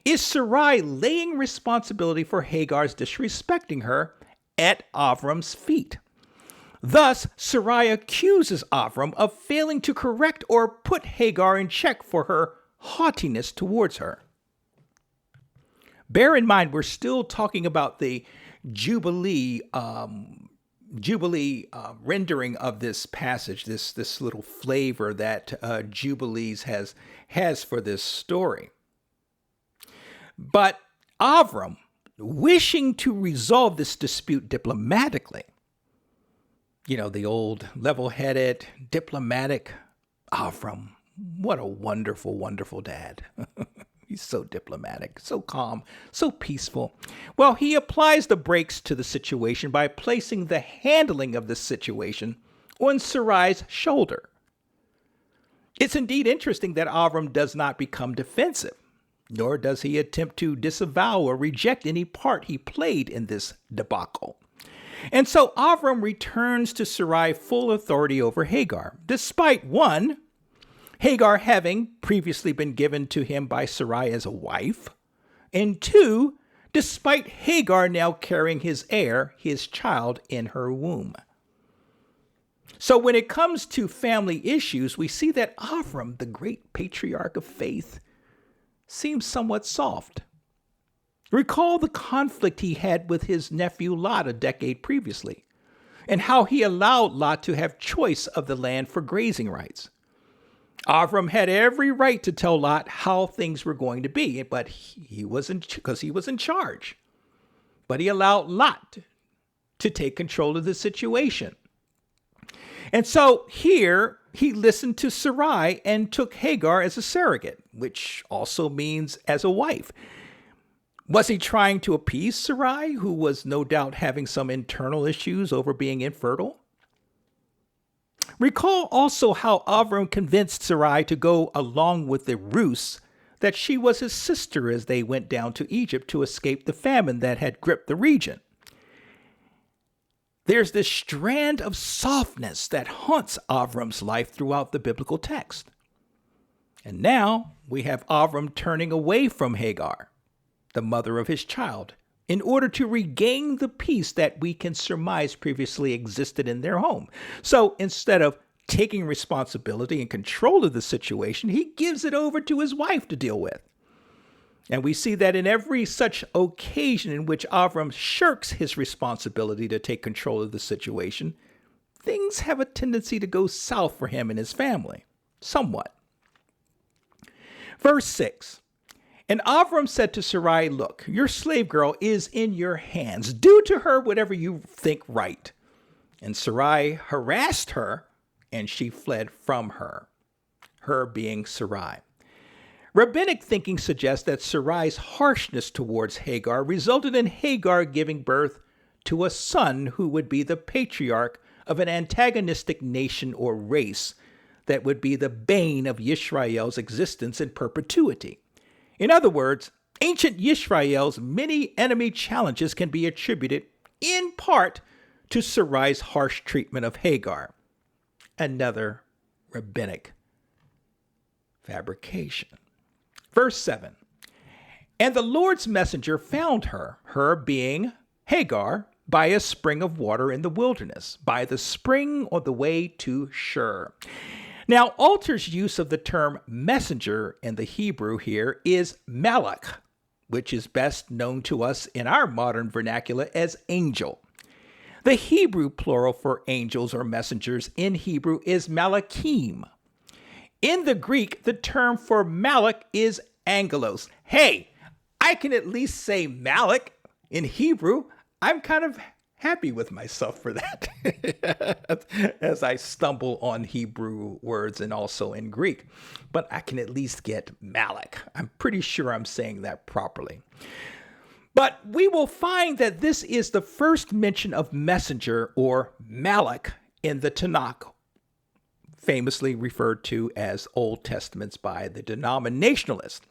S1: is Sarai laying responsibility for Hagar's disrespecting her at Avram's feet. Thus, Sarai accuses Avram of failing to correct or put Hagar in check for her haughtiness towards her. Bear in mind, we're still talking about the Jubilee rendering of this passage, this little flavor that Jubilees has for this story. But Avram, wishing to resolve this dispute diplomatically, the old level-headed, diplomatic Avram, what a wonderful, wonderful dad. He's so diplomatic, so calm, so peaceful. Well, he applies the brakes to the situation by placing the handling of the situation on Sarai's shoulder. It's indeed interesting that Avram does not become defensive, nor does he attempt to disavow or reject any part he played in this debacle. And so Avram returns to Sarai full authority over Hagar, despite one, Hagar having previously been given to him by Sarai as a wife, and two, despite Hagar now carrying his heir, his child, in her womb. So when it comes to family issues, we see that Avram, the great patriarch of faith, seems somewhat soft. Recall the conflict he had with his nephew Lot a decade previously, and how he allowed Lot to have choice of the land for grazing rights. Avram had every right to tell Lot how things were going to be, but he was in charge. But he allowed Lot to take control of the situation. And so here he listened to Sarai and took Hagar as a surrogate, which also means as a wife. Was he trying to appease Sarai, who was no doubt having some internal issues over being infertile? Recall also how Avram convinced Sarai to go along with the ruse that she was his sister as they went down to Egypt to escape the famine that had gripped the region. There's this strand of softness that haunts Avram's life throughout the biblical text. And now we have Avram turning away from Hagar, the mother of his child, in order to regain the peace that we can surmise previously existed in their home. So instead of taking responsibility and control of the situation, he gives it over to his wife to deal with. And we see that in every such occasion in which Avram shirks his responsibility to take control of the situation, things have a tendency to go south for him and his family, somewhat. Verse 6. And Avram said to Sarai, look, your slave girl is in your hands. Do to her whatever you think right. And Sarai harassed her, and she fled from her, her being Sarai. Rabbinic thinking suggests that Sarai's harshness towards Hagar resulted in Hagar giving birth to a son who would be the patriarch of an antagonistic nation or race that would be the bane of Yisrael's existence in perpetuity. In other words, ancient Yisrael's many enemy challenges can be attributed in part to Sarai's harsh treatment of Hagar. Another rabbinic fabrication. Verse 7. And the Lord's messenger found her, her being Hagar, by a spring of water in the wilderness, by the spring on the way to Shur. Now, Alter's use of the term messenger in the Hebrew here is malach, which is best known to us in our modern vernacular as angel. The Hebrew plural for angels or messengers in Hebrew is malachim. In the Greek, the term for malach is angelos. Hey, I can at least say malach in Hebrew. I'm kind of happy with myself for that as I stumble on Hebrew words and also in Greek. But I can at least get Malak. I'm pretty sure I'm saying that properly. But we will find that this is the first mention of messenger or Malak in the Tanakh, famously referred to as Old Testaments by the denominationalists.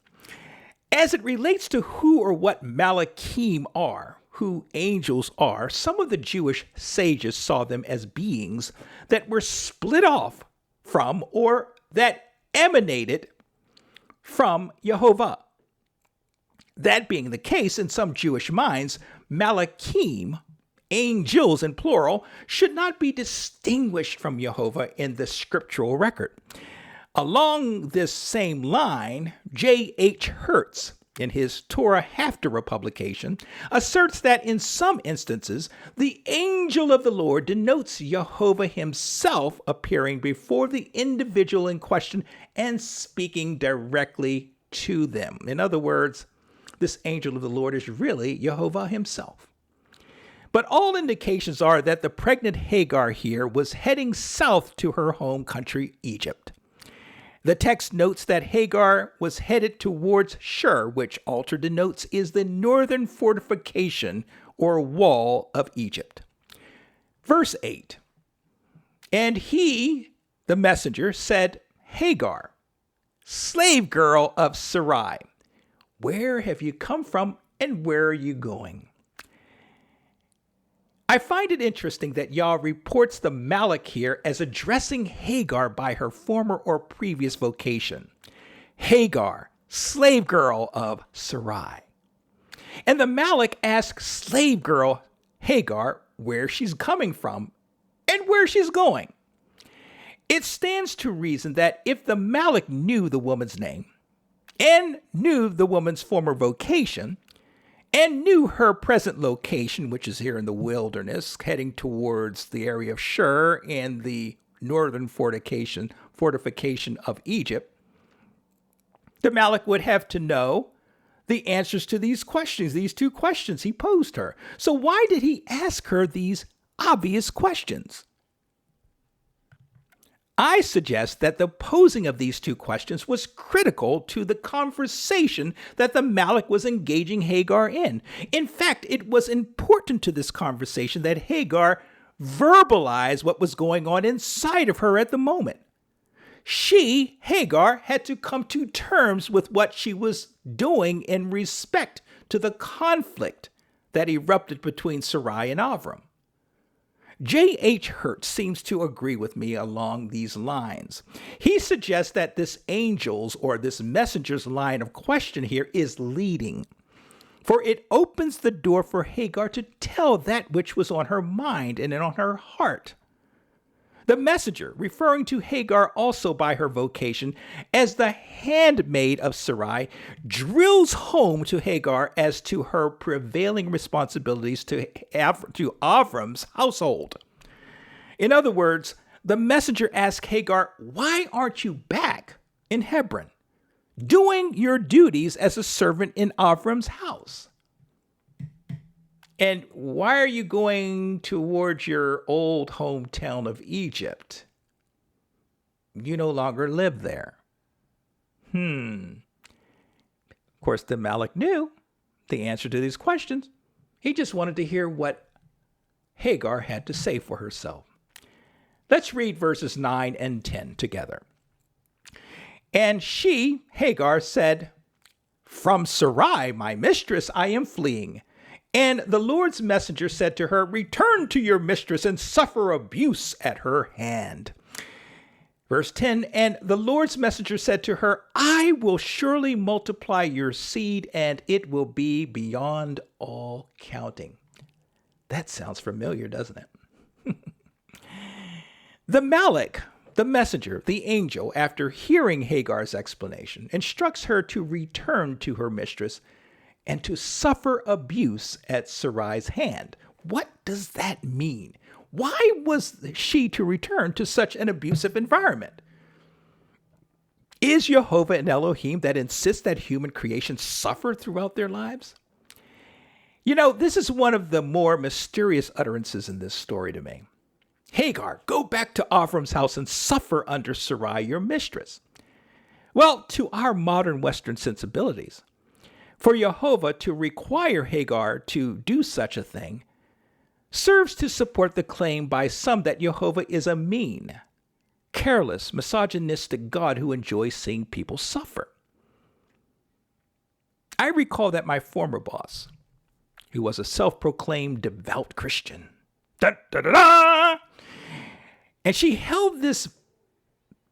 S1: As it relates to who or what Malachim are, who angels are, some of the Jewish sages saw them as beings that were split off from or that emanated from Yehovah. That being the case, in some Jewish minds, Malachim, angels in plural, should not be distinguished from Yehovah in the scriptural record. Along this same line, J.H. Hertz, in his Torah Haftarah publication, asserts that in some instances, the angel of the Lord denotes Yehovah himself appearing before the individual in question and speaking directly to them. In other words, this angel of the Lord is really Yehovah himself. But all indications are that the pregnant Hagar here was heading south to her home country, Egypt. The text notes that Hagar was headed towards Shur, which Alter denotes is the northern fortification or wall of Egypt. Verse 8, and he, the messenger, said, Hagar, slave girl of Sarai, where have you come from and where are you going? I find it interesting that Yah reports the Malak here as addressing Hagar by her former or previous vocation. Hagar, slave girl of Sarai. And the Malak asks slave girl Hagar where she's coming from and where she's going. It stands to reason that if the Malak knew the woman's name and knew the woman's former vocation, and knew her present location, which is here in the wilderness, heading towards the area of Shur and the northern fortification of Egypt, the Malak would have to know the answers to these questions, these two questions he posed her. So why did he ask her these obvious questions? I suggest that the posing of these two questions was critical to the conversation that the Malak was engaging Hagar in. In fact, it was important to this conversation that Hagar verbalize what was going on inside of her at the moment. She, Hagar, had to come to terms with what she was doing in respect to the conflict that erupted between Sarai and Avram. J.H. Hertz seems to agree with me along these lines. He suggests that this angel's or this messenger's line of question here is leading, for it opens the door for Hagar to tell that which was on her mind and on her heart. The messenger, referring to Hagar also by her vocation as the handmaid of Sarai, drills home to Hagar as to her prevailing responsibilities to Avram's household. In other words, the messenger asks Hagar, why aren't you back in Hebron, doing your duties as a servant in Avram's house? And why are you going towards your old hometown of Egypt? You no longer live there. Of course, the Malak knew the answer to these questions. He just wanted to hear what Hagar had to say for herself. Let's read verses 9 and 10 together. And she, Hagar, said, from Sarai, my mistress, I am fleeing. And the Lord's messenger said to her, return to your mistress and suffer abuse at her hand. Verse 10, and the Lord's messenger said to her, I will surely multiply your seed, and it will be beyond all counting. That sounds familiar, doesn't it? The Malak, the messenger, the angel, after hearing Hagar's explanation, instructs her to return to her mistress and to suffer abuse at Sarai's hand. What does that mean? Why was she to return to such an abusive environment? Is Yehovah an Elohim that insists that human creation suffer throughout their lives? This is one of the more mysterious utterances in this story to me. Hagar, go back to Avram's house and suffer under Sarai, your mistress. Well, to our modern Western sensibilities, for Yehovah to require Hagar to do such a thing serves to support the claim by some that Yehovah is a mean, careless, misogynistic God who enjoys seeing people suffer. I recall that my former boss, who was a self-proclaimed devout Christian, and she held this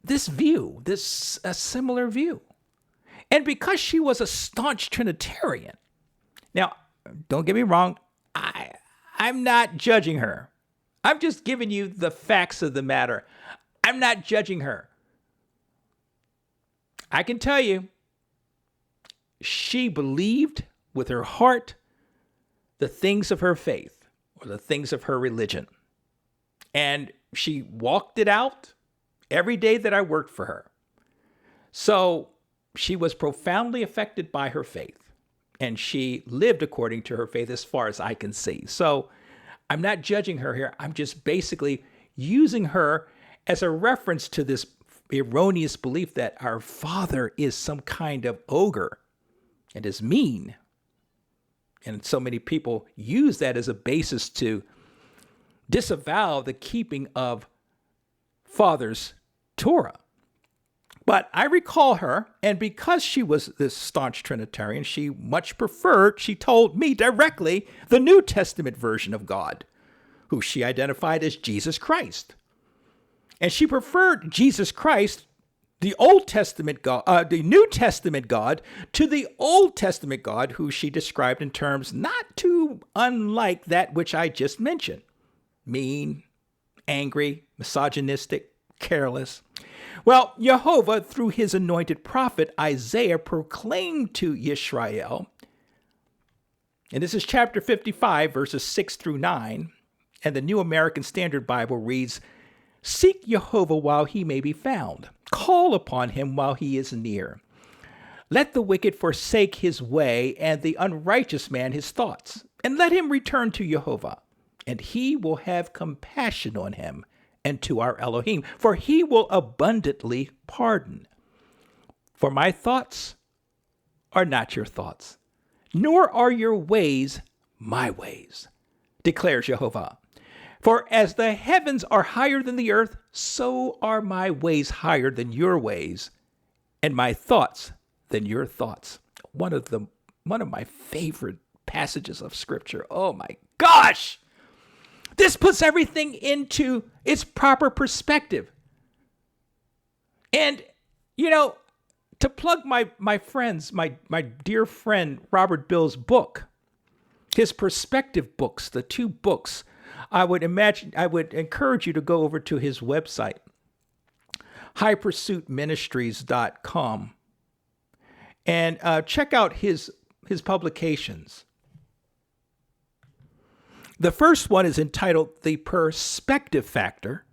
S1: view, a similar view. And because she was a staunch Trinitarian, now, don't get me wrong, I'm not judging her. I'm just giving you the facts of the matter. I'm not judging her. I can tell you, she believed with her heart the things of her faith or the things of her religion. And she walked it out every day that I worked for her. So she was profoundly affected by her faith, and she lived according to her faith as far as I can see. So I'm not judging her here. I'm just basically using her as a reference to this erroneous belief that our Father is some kind of ogre and is mean. And so many people use that as a basis to disavow the keeping of Father's Torah. But I recall her, and because she was this staunch Trinitarian, she much preferred, she told me directly, the New Testament version of God, who she identified as Jesus Christ. And she preferred Jesus Christ, the Old Testament God, the New Testament God, to the Old Testament God, who she described in terms not too unlike that which I just mentioned. Mean, angry, misogynistic, careless. Well, Yehovah, through his anointed prophet Isaiah, proclaimed to Yisrael, and this is chapter 55, verses 6 through 9, and the New American Standard Bible reads, "Seek Yehovah while he may be found. Call upon him while he is near. Let the wicked forsake his way, and the unrighteous man his thoughts, and let him return to Yehovah, and he will have compassion on him, and to our Elohim, for he will abundantly pardon. For my thoughts are not your thoughts, nor are your ways my ways, declares Yehovah. For as the heavens are higher than the earth, so are my ways higher than your ways, and my thoughts than your thoughts." One of my favorite passages of Scripture. Oh my gosh! This puts everything into its proper perspective. And, to plug my friends, my dear friend Robert Bill's book, his perspective books, the two books, I would encourage you to go over to his website, highpursuitministries.com, and check out his publications. The first one is entitled The Perspective Factor,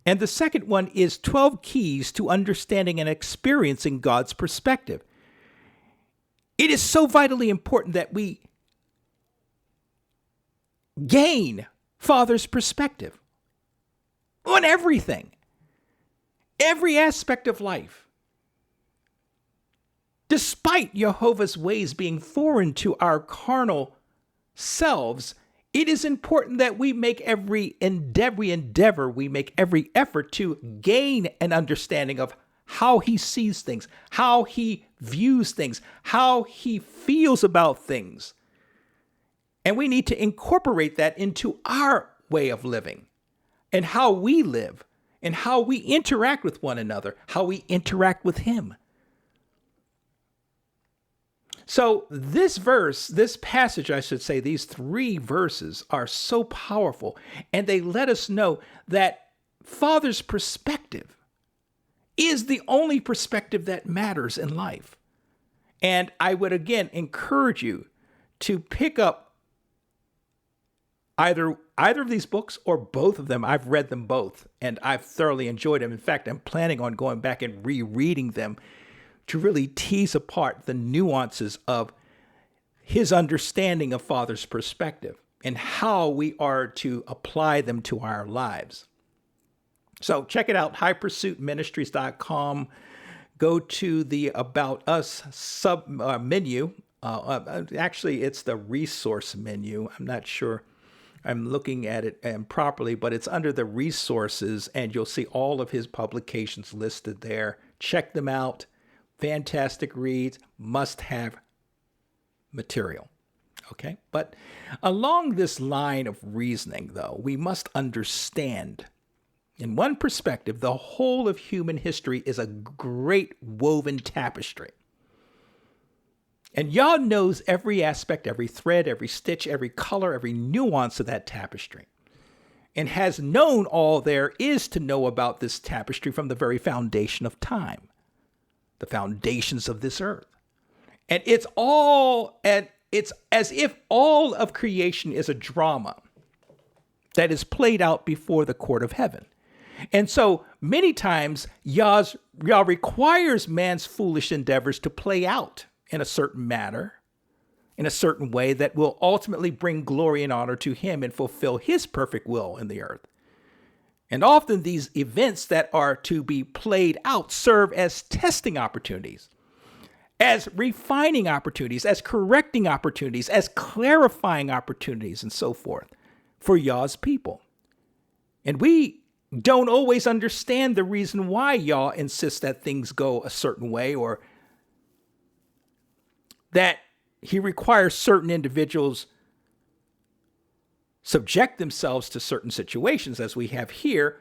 S1: and the second one is 12 Keys to Understanding and Experiencing God's Perspective. It is so vitally important that we gain Father's perspective on everything, every aspect of life. Despite Yehovah's ways being foreign to our carnal selves, it is important that we make every effort to gain an understanding of how he sees things, how he views things, how he feels about things. And we need to incorporate that into our way of living and how we live and how we interact with one another, how we interact with him. So this passage, I should say, these three verses are so powerful, and they let us know that Father's perspective is the only perspective that matters in life. And I would again encourage you to pick up either of these books or both of them. I've read them both, and I've thoroughly enjoyed them. In fact, I'm planning on going back and rereading them to really tease apart the nuances of his understanding of Father's perspective and how we are to apply them to our lives. So check it out, highpursuitministries.com. Go to the About Us sub menu. Actually, it's the resource menu. I'm not sure I'm looking at it properly, but it's under the resources, and you'll see all of his publications listed there. Check them out. Fantastic reads, must-have material. Okay, but along this line of reasoning, though, we must understand, in one perspective, the whole of human history is a great woven tapestry. And Yah knows every aspect, every thread, every stitch, every color, every nuance of that tapestry, and has known all there is to know about this tapestry from the very foundation of time, the foundations of this earth. And it's as if all of creation is a drama that is played out before the court of heaven. And so many times Yah requires man's foolish endeavors to play out in a certain manner, in a certain way that will ultimately bring glory and honor to him and fulfill his perfect will in the earth. And often these events that are to be played out serve as testing opportunities, as refining opportunities, as correcting opportunities, as clarifying opportunities, and so forth for Yah's people. And we don't always understand the reason why Yah insists that things go a certain way, or that he requires certain individuals subject themselves to certain situations, as we have here.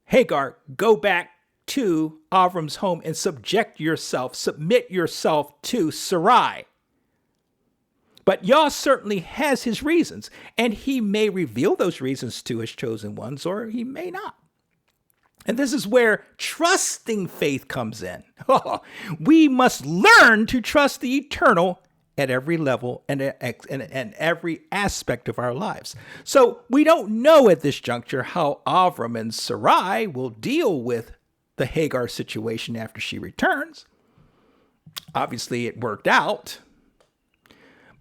S1: Hagar, go back to Avram's home and submit yourself to Sarai. But Yah certainly has his reasons, and he may reveal those reasons to his chosen ones, or he may not. And this is where trusting faith comes in. We must learn to trust the eternal at every level and every aspect of our lives. So we don't know at this juncture how Avram and Sarai will deal with the Hagar situation after she returns. Obviously, it worked out.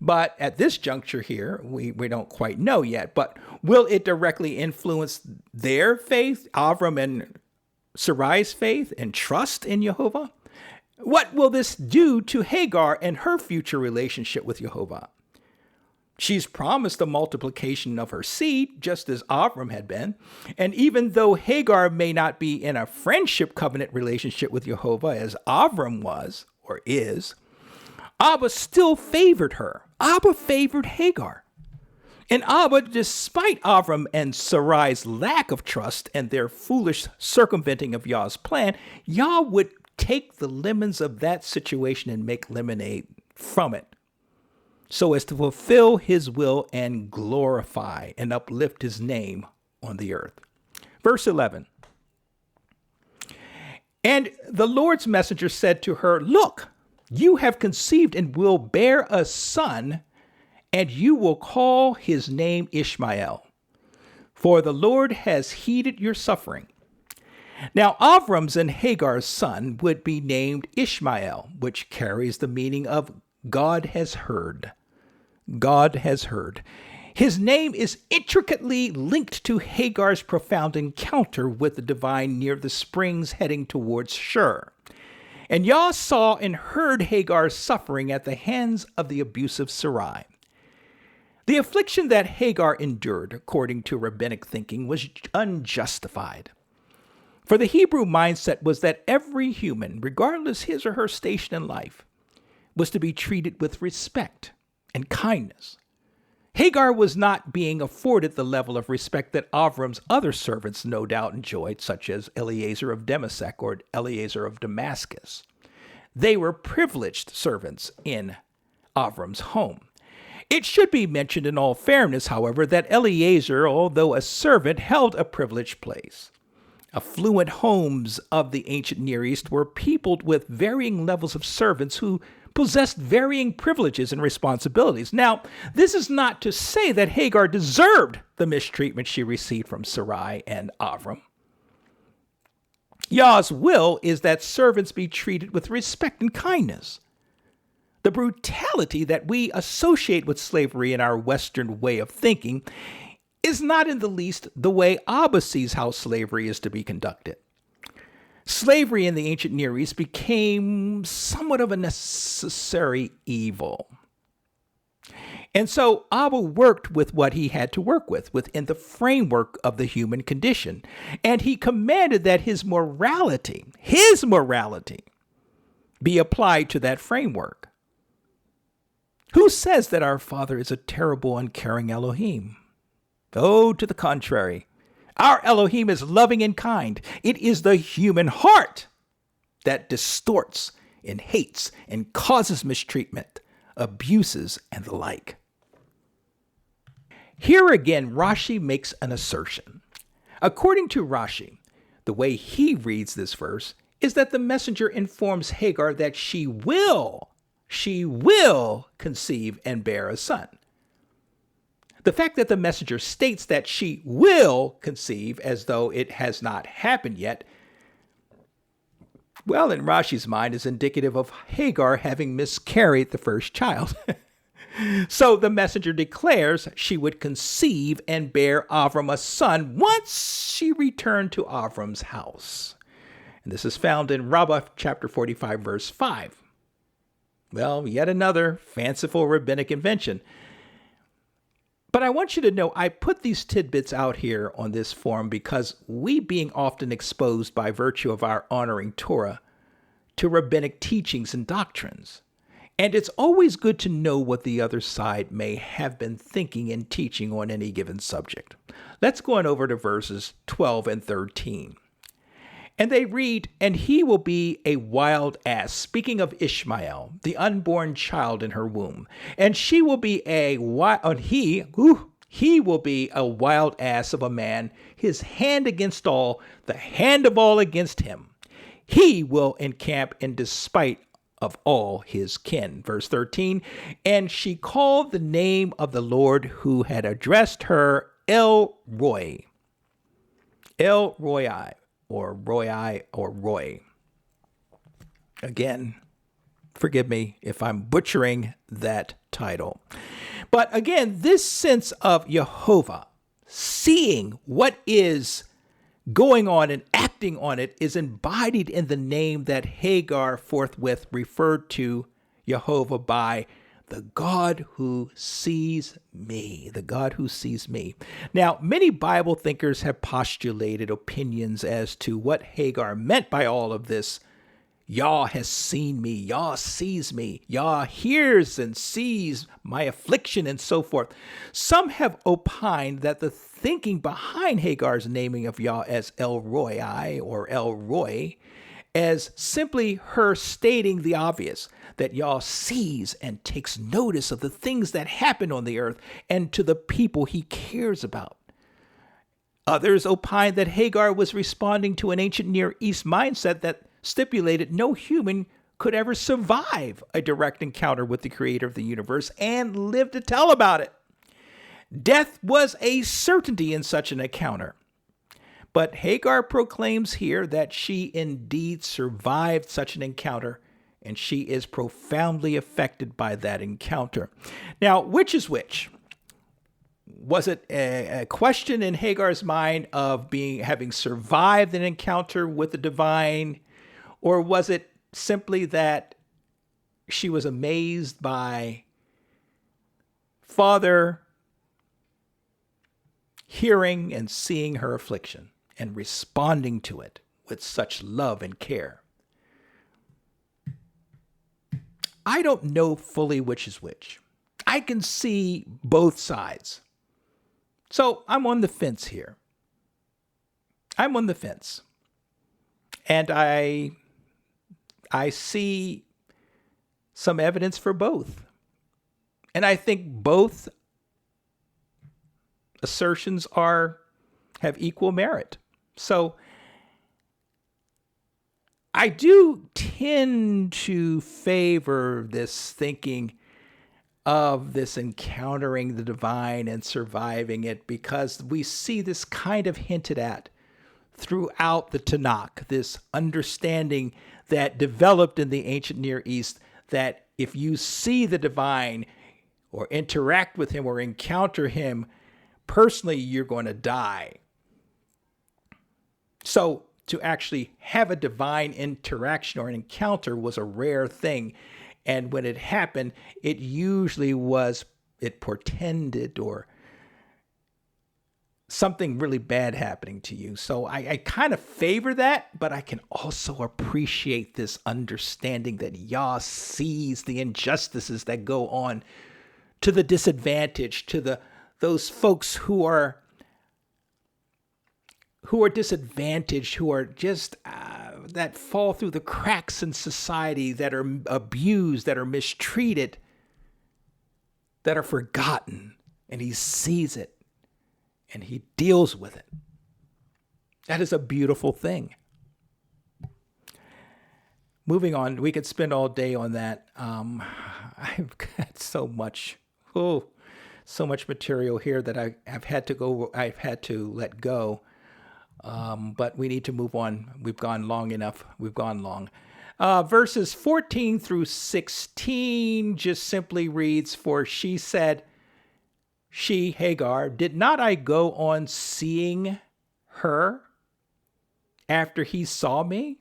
S1: But at this juncture here, we don't quite know yet. But will it directly influence their faith, Avram and Sarai's faith and trust in Yehovah? What will this do to Hagar and her future relationship with Yehovah? She's promised the multiplication of her seed, just as Avram had been. And even though Hagar may not be in a friendship covenant relationship with Yehovah as Avram was or is, Abba still favored her. Abba favored Hagar. And Abba, despite Avram and Sarai's lack of trust and their foolish circumventing of Yah's plan, Yah would take the lemons of that situation and make lemonade from it, so as to fulfill his will and glorify and uplift his name on the earth. Verse 11. And the Lord's messenger said to her, "Look, you have conceived and will bear a son, and you will call his name Ishmael, for the Lord has heeded your suffering." Now, Avram's and Hagar's son would be named Ishmael, which carries the meaning of God has heard. God has heard. His name is intricately linked to Hagar's profound encounter with the divine near the springs heading towards Shur. And Yah saw and heard Hagar's suffering at the hands of the abusive Sarai. The affliction that Hagar endured, according to rabbinic thinking, was unjustified. For the Hebrew mindset was that every human, regardless his or her station in life, was to be treated with respect and kindness. Hagar was not being afforded the level of respect that Avram's other servants no doubt enjoyed, such as Eliezer of Damascus or Eliezer of Damascus. They were privileged servants in Avram's home. It should be mentioned in all fairness, however, that Eliezer, although a servant, held a privileged place. Affluent homes of the ancient Near East were peopled with varying levels of servants who possessed varying privileges and responsibilities. Now, this is not to say that Hagar deserved the mistreatment she received from Sarai and Avram. Yah's will is that servants be treated with respect and kindness. The brutality that we associate with slavery in our Western way of thinking is not in the least the way Abba sees how slavery is to be conducted. Slavery in the ancient Near East became somewhat of a necessary evil. And so Abba worked with what he had to work with within the framework of the human condition. And he commanded that his morality, be applied to that framework. Who says that our Father is a terrible, uncaring Elohim? Oh, to the contrary. Our Elohim is loving and kind. It is the human heart that distorts and hates and causes mistreatment, abuses, and the like. Here again, Rashi makes an assertion. According to Rashi, the way he reads this verse is that the messenger informs Hagar that she will conceive and bear a son. The fact that the messenger states that she will conceive as though it has not happened yet, well, in Rashi's mind, is indicative of Hagar having miscarried the first child. So the messenger declares she would conceive and bear Avram a son once she returned to Avram's house. And this is found in Rabbah chapter 45, verse 5. Well, yet another fanciful rabbinic invention. But I want you to know I put these tidbits out here on this forum because we being often exposed by virtue of our honoring Torah to rabbinic teachings and doctrines. And it's always good to know what the other side may have been thinking and teaching on any given subject. Let's go on over to verses 12 and 13. And they read, "And he will be a wild ass," speaking of Ishmael, the unborn child in her womb. "And she will be he will be a wild ass of a man, his hand against all, the hand of all against him. He will encamp in despite of all his kin." Verse 13, "And she called the name of the Lord who had addressed her El Roi." El Roi, or Roi, or Roy. Again, forgive me if I'm butchering that title. But again, this sense of Yehovah seeing what is going on and acting on it is embodied in the name that Hagar forthwith referred to Yehovah by, the God who sees me, the God who sees me. Now, many Bible thinkers have postulated opinions as to what Hagar meant by all of this. Yah has seen me, Yah sees me, Yah hears and sees my affliction, and so forth. Some have opined that the thinking behind Hagar's naming of Yah as El Roi or El Roy as simply her stating the obvious, that Yah sees and takes notice of the things that happen on the earth and to the people he cares about. Others opine that Hagar was responding to an ancient Near East mindset that stipulated no human could ever survive a direct encounter with the creator of the universe and live to tell about it. Death was a certainty in such an encounter. But Hagar proclaims here that she indeed survived such an encounter, and she is profoundly affected by that encounter. Now, which is which? Was it a question in Hagar's mind of having survived an encounter with the divine, or was it simply that she was amazed by Father hearing and seeing her affliction and responding to it with such love and care? I don't know fully which is which. I can see both sides. So I'm on the fence here. I'm on the fence. And I see some evidence for both. And I think both assertions have equal merit. So I do tend to favor this thinking of this encountering the divine and surviving it, because we see this kind of hinted at throughout the Tanakh, this understanding that developed in the ancient Near East that if you see the divine or interact with him or encounter him personally, you're going to die. So to actually have a divine interaction or an encounter was a rare thing. And when it happened, it usually was, it portended or something really bad happening to you. So I kind of favor that, but I can also appreciate this understanding that Yah sees the injustices that go on to the disadvantage, to those folks who are disadvantaged, who are just that fall through the cracks in society, that are abused, that are mistreated, that are forgotten, and he sees it and he deals with it. That is a beautiful thing. Moving on, we could spend all day on that. I've got so much material here that I've had to let go. But we need to move on. We've gone long enough. We've gone long. Verses 14 through 16 just simply reads, "For she said, she, Hagar, did not I go on seeing her after he saw me?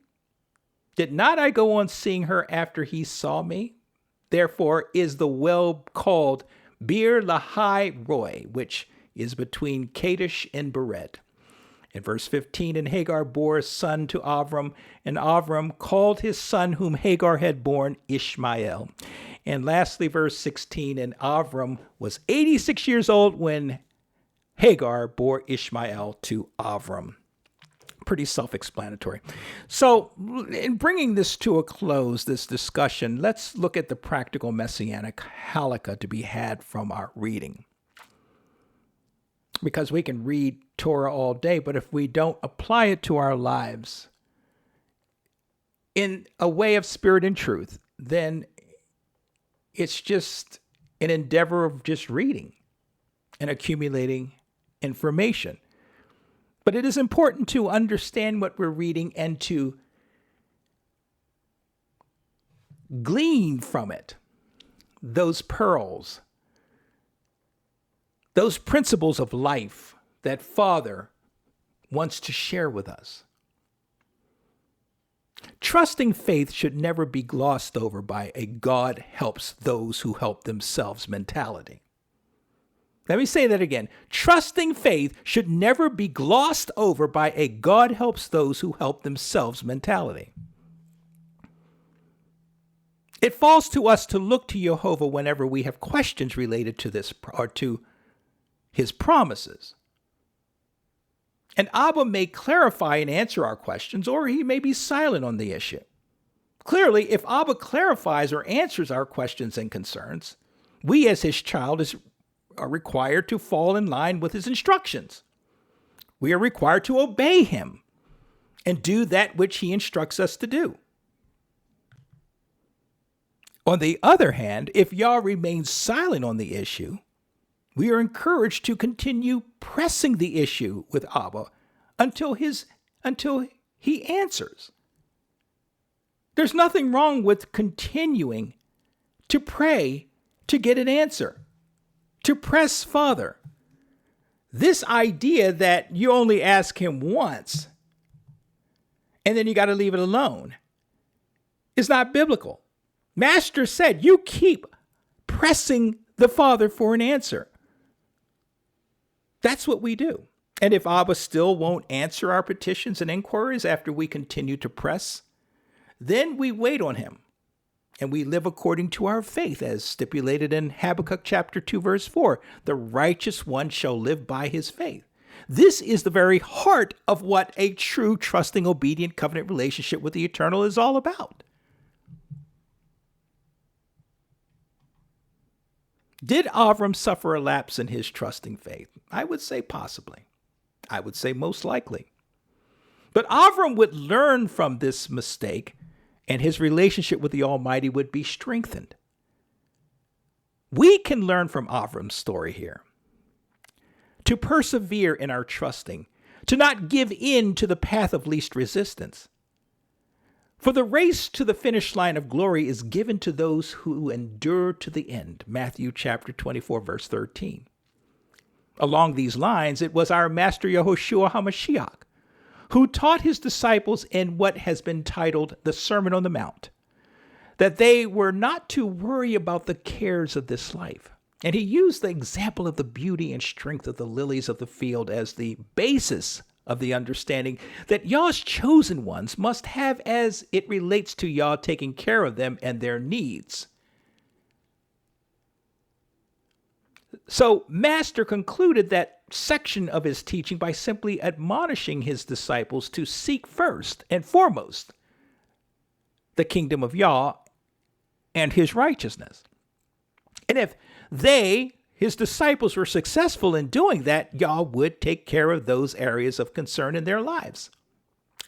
S1: Did not I go on seeing her after he saw me? Therefore is the well called Beer Lahai Roy, which is between Kadesh and Bered." In verse 15, "And Hagar bore a son to Avram, and Avram called his son whom Hagar had born Ishmael." And lastly, verse 16, "And Avram was 86 years old when Hagar bore Ishmael to Avram." Pretty self-explanatory. So in bringing this to a close, this discussion, let's look at the practical messianic halakha to be had from our reading. Because we can read Torah all day, but if we don't apply it to our lives in a way of spirit and truth, then it's just an endeavor of just reading and accumulating information. But it is important to understand what we're reading and to glean from it those pearls, those principles of life that Father wants to share with us. Trusting faith should never be glossed over by a God helps those who help themselves mentality. Let me say that again. Trusting faith should never be glossed over by a God helps those who help themselves mentality. It falls to us to look to Yehovah whenever we have questions related to this or to his promises. And Abba may clarify and answer our questions, or he may be silent on the issue. Clearly, if Abba clarifies or answers our questions and concerns, we as his child are required to fall in line with his instructions. We are required to obey him and do that which he instructs us to do. On the other hand, if Yah remains silent on the issue, we are encouraged to continue pressing the issue with Abba until he answers. There's nothing wrong with continuing to pray to get an answer, to press Father. This idea that you only ask him once and then you got to leave it alone is not biblical. Master said you keep pressing the Father for an answer. That's what we do. And if Abba still won't answer our petitions and inquiries after we continue to press, then we wait on him and we live according to our faith, as stipulated in Habakkuk chapter 2, verse 4. The righteous one shall live by his faith. This is the very heart of what a true, trusting, obedient covenant relationship with the eternal is all about. Did Avram suffer a lapse in his trusting faith? I would say possibly. I would say most likely. But Avram would learn from this mistake, and his relationship with the Almighty would be strengthened. We can learn from Avram's story here to persevere in our trusting, to not give in to the path of least resistance. For the race to the finish line of glory is given to those who endure to the end. Matthew chapter 24, verse 13. Along these lines, it was our Master Yehoshua HaMashiach who taught his disciples in what has been titled the Sermon on the Mount, that they were not to worry about the cares of this life. And he used the example of the beauty and strength of the lilies of the field as the basis of the understanding that Yah's chosen ones must have as it relates to Yah taking care of them and their needs. So Master concluded that section of his teaching by simply admonishing his disciples to seek first and foremost the kingdom of Yah and his righteousness. And if they, his disciples, were successful in doing that, Yah would take care of those areas of concern in their lives.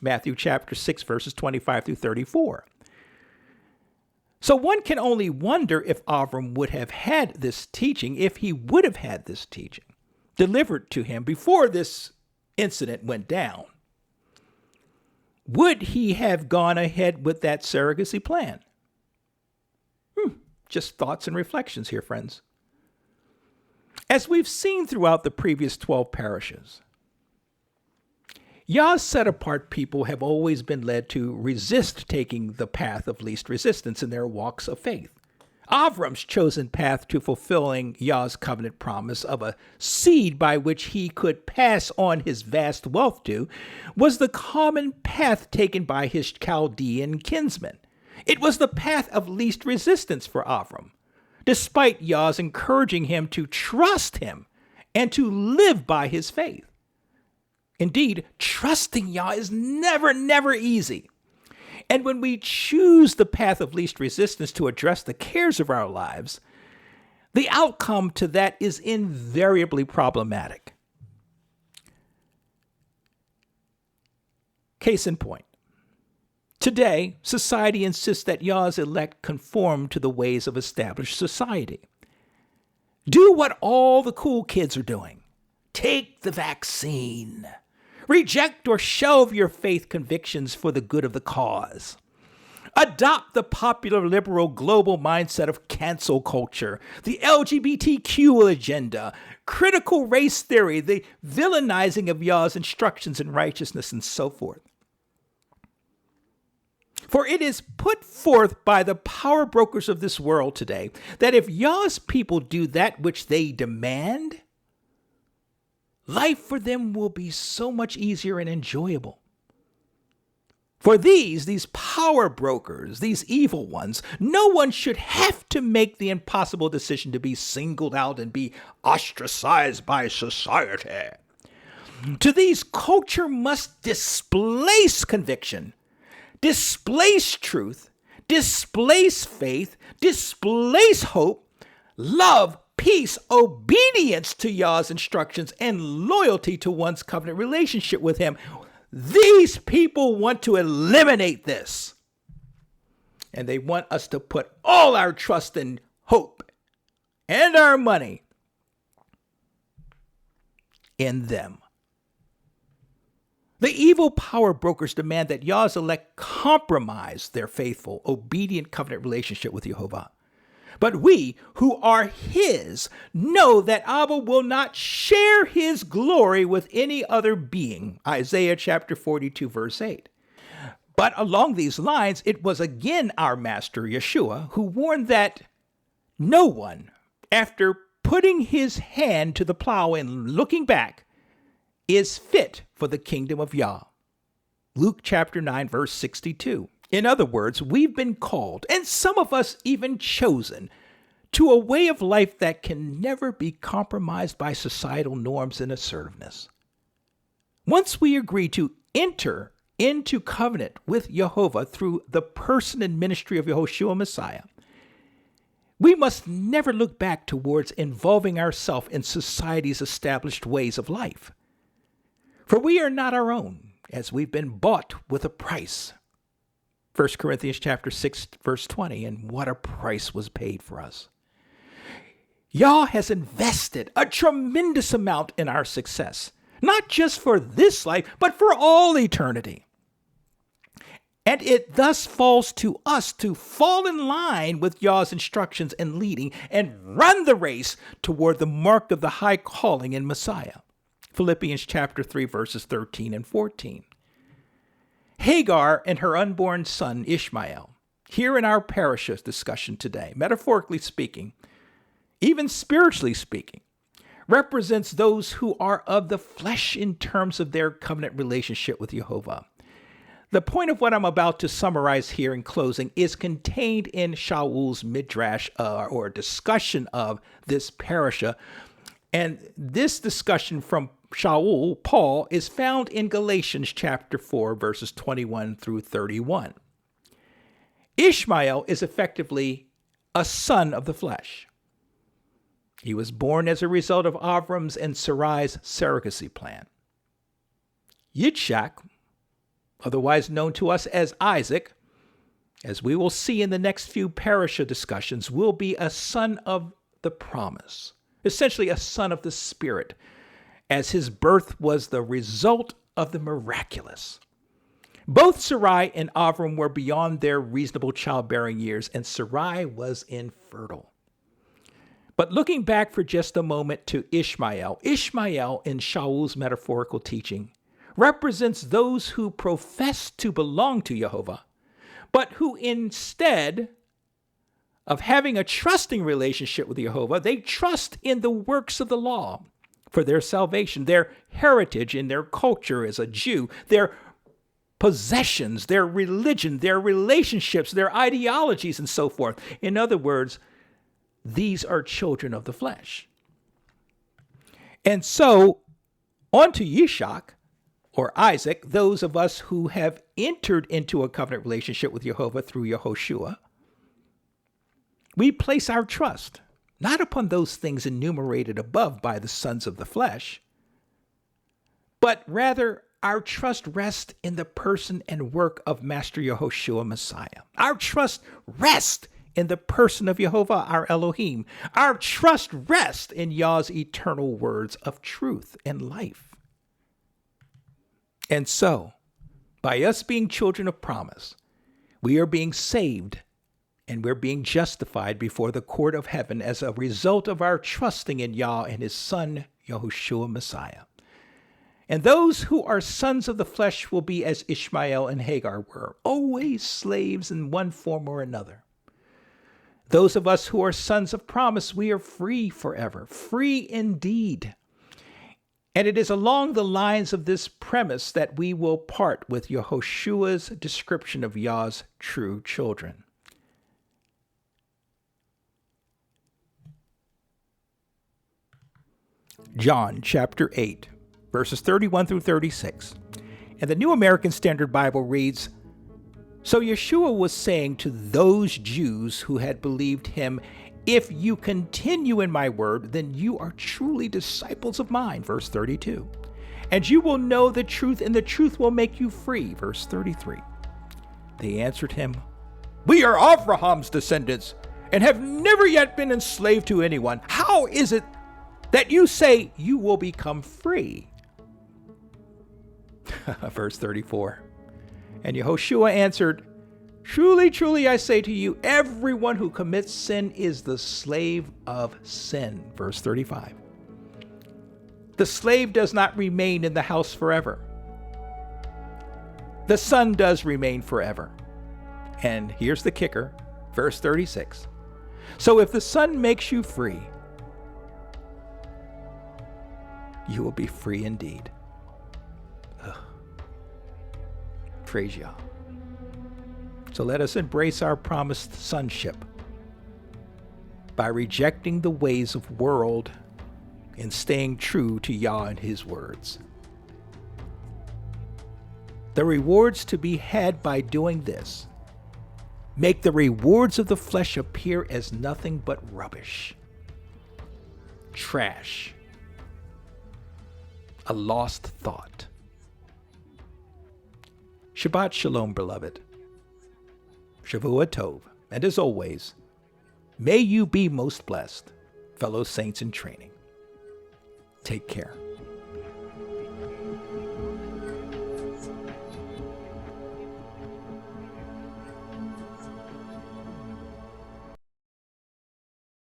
S1: Matthew chapter 6, verses 25 through 34. So one can only wonder if Avram would have had this teaching, if he would have had this teaching delivered to him before this incident went down. Would he have gone ahead with that surrogacy plan? Just thoughts and reflections here, friends. As we've seen throughout the previous 12 parishes, Yah's set-apart people have always been led to resist taking the path of least resistance in their walks of faith. Avram's chosen path to fulfilling Yah's covenant promise of a seed by which he could pass on his vast wealth to was the common path taken by his Chaldean kinsmen. It was the path of least resistance for Avram, despite Yah's encouraging him to trust him and to live by his faith. Indeed, trusting Yah is never easy. And when we choose the path of least resistance to address the cares of our lives, the outcome to that is invariably problematic. Case in point. Today, society insists that Yah's elect conform to the ways of established society. Do what all the cool kids are doing. Take the vaccine. Reject or shelve your faith convictions for the good of the cause. Adopt the popular liberal global mindset of cancel culture, the LGBTQ agenda, critical race theory, the villainizing of Yah's instructions in righteousness, and so forth. For it is put forth by the power brokers of this world today that if Yah's people do that which they demand, life for them will be so much easier and enjoyable. For these power brokers, these evil ones, no one should have to make the impossible decision to be singled out and be ostracized by society. To these, culture must displace conviction, displace truth, displace faith, displace hope, love, peace, obedience to Yah's instructions, and loyalty to one's covenant relationship with him. These people want to eliminate this. And they want us to put all our trust and hope and our money in them. The evil power brokers demand that Yah's elect compromise their faithful, obedient covenant relationship with Yehovah. But we, who are his, know that Abba will not share his glory with any other being. Isaiah chapter 42, verse 8. But along these lines, it was again our master, Yeshua, who warned that no one, after putting his hand to the plow and looking back, is fit for the kingdom of Yah. Luke chapter 9, verse 62. In other words, we've been called, and some of us even chosen, to a way of life that can never be compromised by societal norms and assertiveness. Once we agree to enter into covenant with Yehovah through the person and ministry of Yehoshua Messiah, we must never look back towards involving ourselves in society's established ways of life. For we are not our own, as we've been bought with a price. 1 Corinthians chapter 6, verse 20, and what a price was paid for us. Yah has invested a tremendous amount in our success, not just for this life, but for all eternity. And it thus falls to us to fall in line with Yah's instructions and leading and run the race toward the mark of the high calling in Messiah. Philippians chapter 3, verses 13 and 14. Hagar and her unborn son Ishmael, here in our parashah discussion today, metaphorically speaking, even spiritually speaking, represents those who are of the flesh in terms of their covenant relationship with Yehovah. The point of what I'm about to summarize here in closing is contained in Shaul's midrash, or discussion of this parashah. And this discussion from Shaul, Paul, is found in Galatians chapter 4, verses 21 through 31. Ishmael is effectively a son of the flesh. He was born as a result of Avram's and Sarai's surrogacy plan. Yitzhak, otherwise known to us as Isaac, as we will see in the next few parashah discussions, will be a son of the promise, essentially a son of the Spirit, as his birth was the result of the miraculous. Both Sarai and Avram were beyond their reasonable childbearing years, and Sarai was infertile. But looking back for just a moment to Ishmael, Ishmael in Shaul's metaphorical teaching represents those who profess to belong to Yehovah, but who instead of having a trusting relationship with Yehovah, they trust in the works of the law for their salvation, their heritage in their culture as a Jew, their possessions, their religion, their relationships, their ideologies, and so forth. In other words, these are children of the flesh. And so, on to Yishak, or Isaac, those of us who have entered into a covenant relationship with Yehovah through Yehoshua, we place our trust not upon those things enumerated above by the sons of the flesh, but rather our trust rests in the person and work of Master Yehoshua Messiah. Our trust rests in the person of Yehovah, our Elohim. Our trust rests in Yah's eternal words of truth and life. And so, by us being children of promise, we are being saved and we're being justified before the court of heaven as a result of our trusting in Yah and his son, Yehoshua Messiah. And those who are sons of the flesh will be as Ishmael and Hagar were, always slaves in one form or another. Those of us who are sons of promise, we are free forever, free indeed. And it is along the lines of this premise that we will part with Yehoshua's description of Yah's true children. John chapter 8, verses 31 through 36. And the New American Standard Bible reads, "So Yeshua was saying to those Jews who had believed him, 'If you continue in my word, then you are truly disciples of mine,' verse 32. 'And you will know the truth, and the truth will make you free,' verse 33. They answered him, 'We are Abraham's descendants, and have never yet been enslaved to anyone. How is it that you say you will become free?' Verse 34. And Yehoshua answered, 'Truly, truly, I say to you, everyone who commits sin is the slave of sin.' Verse 35. The slave does not remain in the house forever. The son does remain forever. And here's the kicker, verse 36. So if the son makes you free, you will be free indeed." Ugh. Praise Yah. So let us embrace our promised sonship by rejecting the ways of world and staying true to Yah and his words. The rewards to be had by doing this make the rewards of the flesh appear as nothing but rubbish, trash, a lost thought. Shabbat Shalom, beloved. Shavua Tov, and as always, may you be most blessed, fellow saints in training. Take care.